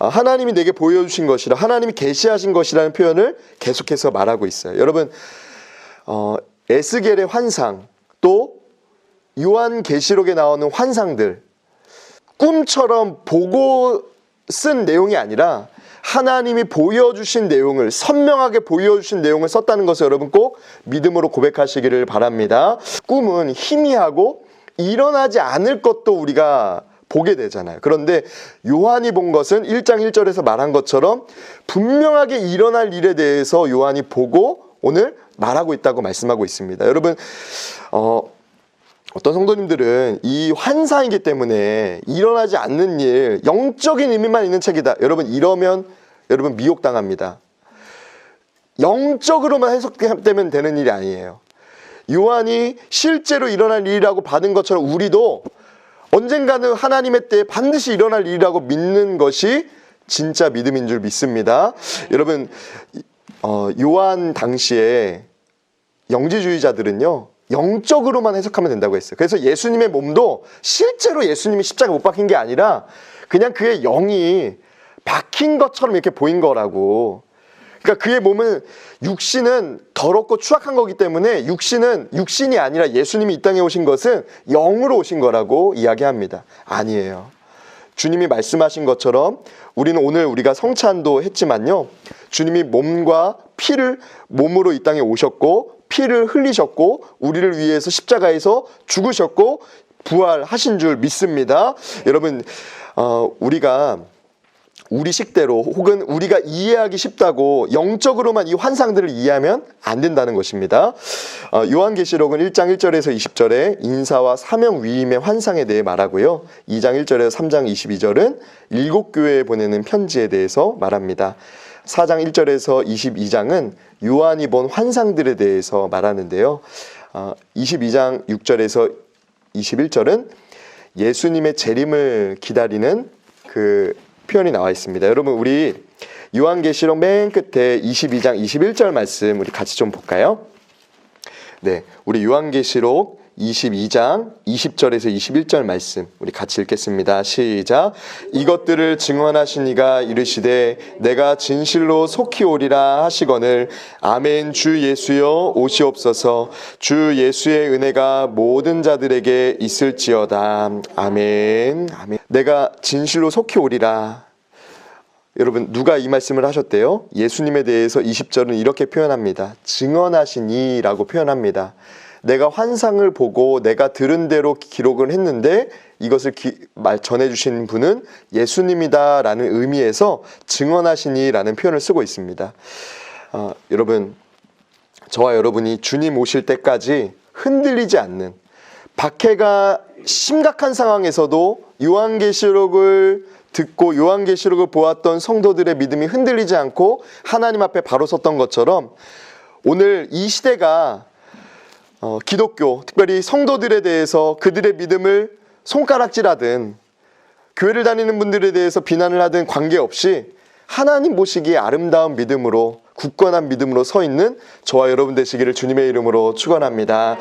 하나님이 내게 보여주신 것이라, 하나님이 계시하신 것이라는 표현을 계속해서 말하고 있어요. 여러분, 에스겔의 환상, 또 요한계시록에 나오는 환상들, 꿈처럼 보고 쓴 내용이 아니라 하나님이 보여주신 내용을, 선명하게 보여주신 내용을 썼다는 것을 여러분 꼭 믿음으로 고백하시기를 바랍니다. 꿈은 희미하고 일어나지 않을 것도 우리가 보게 되잖아요. 그런데 요한이 본 것은 1장 1절에서 말한 것처럼 분명하게 일어날 일에 대해서 요한이 보고 오늘 말하고 있다고 말씀하고 있습니다. 여러분, 어떤 성도님들은 이 환상이기 때문에 일어나지 않는 일, 영적인 의미만 있는 책이다. 여러분, 이러면 여러분 미혹당합니다. 영적으로만 해석되면 되는 일이 아니에요. 요한이 실제로 일어날 일이라고 받은 것처럼 우리도 언젠가는 하나님의 때에 반드시 일어날 일이라고 믿는 것이 진짜 믿음인 줄 믿습니다. 여러분, 요한 당시에 영지주의자들은요, 영적으로만 해석하면 된다고 했어요. 그래서 예수님의 몸도 실제로 예수님이 십자가 못 박힌 게 아니라 그냥 그의 영이 박힌 것처럼 이렇게 보인 거라고. 그러니까 그의 몸은, 육신은 더럽고 추악한 거기 때문에 육신이 아니라 예수님이 이 땅에 오신 것은 영으로 오신 거라고 이야기합니다. 아니에요. 주님이 말씀하신 것처럼 우리는 오늘 우리가 성찬도 했지만요, 주님이 몸과 피를 몸으로 이 땅에 오셨고 피를 흘리셨고 우리를 위해서 십자가에서 죽으셨고 부활하신 줄 믿습니다. 여러분, 우리가 우리 식대로 혹은 우리가 이해하기 쉽다고 영적으로만 이 환상들을 이해하면 안 된다는 것입니다. 요한계시록은 1장 1절에서 20절에 인사와 사명 위임의 환상에 대해 말하고요, 2장 1절에서 3장 22절은 7교회에 보내는 편지에 대해서 말합니다. 4장 1절에서 22장은 요한이 본 환상들에 대해서 말하는데요, 22장 6절에서 21절은 예수님의 재림을 기다리는 그 표현이 나와 있습니다. 여러분, 우리 요한계시록 맨 끝에 22장 21절 말씀 우리 같이 좀 볼까요? 네, 우리 요한계시록 22장 20절에서 21절 말씀 우리 같이 읽겠습니다. 시작. 이것들을 증언하신 이가 이르시되 내가 진실로 속히 오리라 하시거늘 아멘. 주 예수여 오시옵소서. 주 예수의 은혜가 모든 자들에게 있을지어다. 아멘. 아멘. 내가 진실로 속히 오리라. 여러분, 누가 이 말씀을 하셨대요? 예수님에 대해서 20절은 이렇게 표현합니다. 증언하시니 라고 표현합니다. 내가 환상을 보고 내가 들은 대로 기록을 했는데 이것을 전해주신 분은 예수님이다 라는 의미에서 증언하시니 라는 표현을 쓰고 있습니다. 여러분, 저와 여러분이 주님 오실 때까지 흔들리지 않는, 박해가 심각한 상황에서도 요한계시록을 듣고 요한계시록을 보았던 성도들의 믿음이 흔들리지 않고 하나님 앞에 바로 섰던 것처럼 오늘 이 시대가 기독교, 특별히 성도들에 대해서 그들의 믿음을 손가락질하든 교회를 다니는 분들에 대해서 비난을 하든 관계없이 하나님 보시기에 아름다운 믿음으로, 굳건한 믿음으로 서 있는 저와 여러분 되시기를 주님의 이름으로 축원합니다.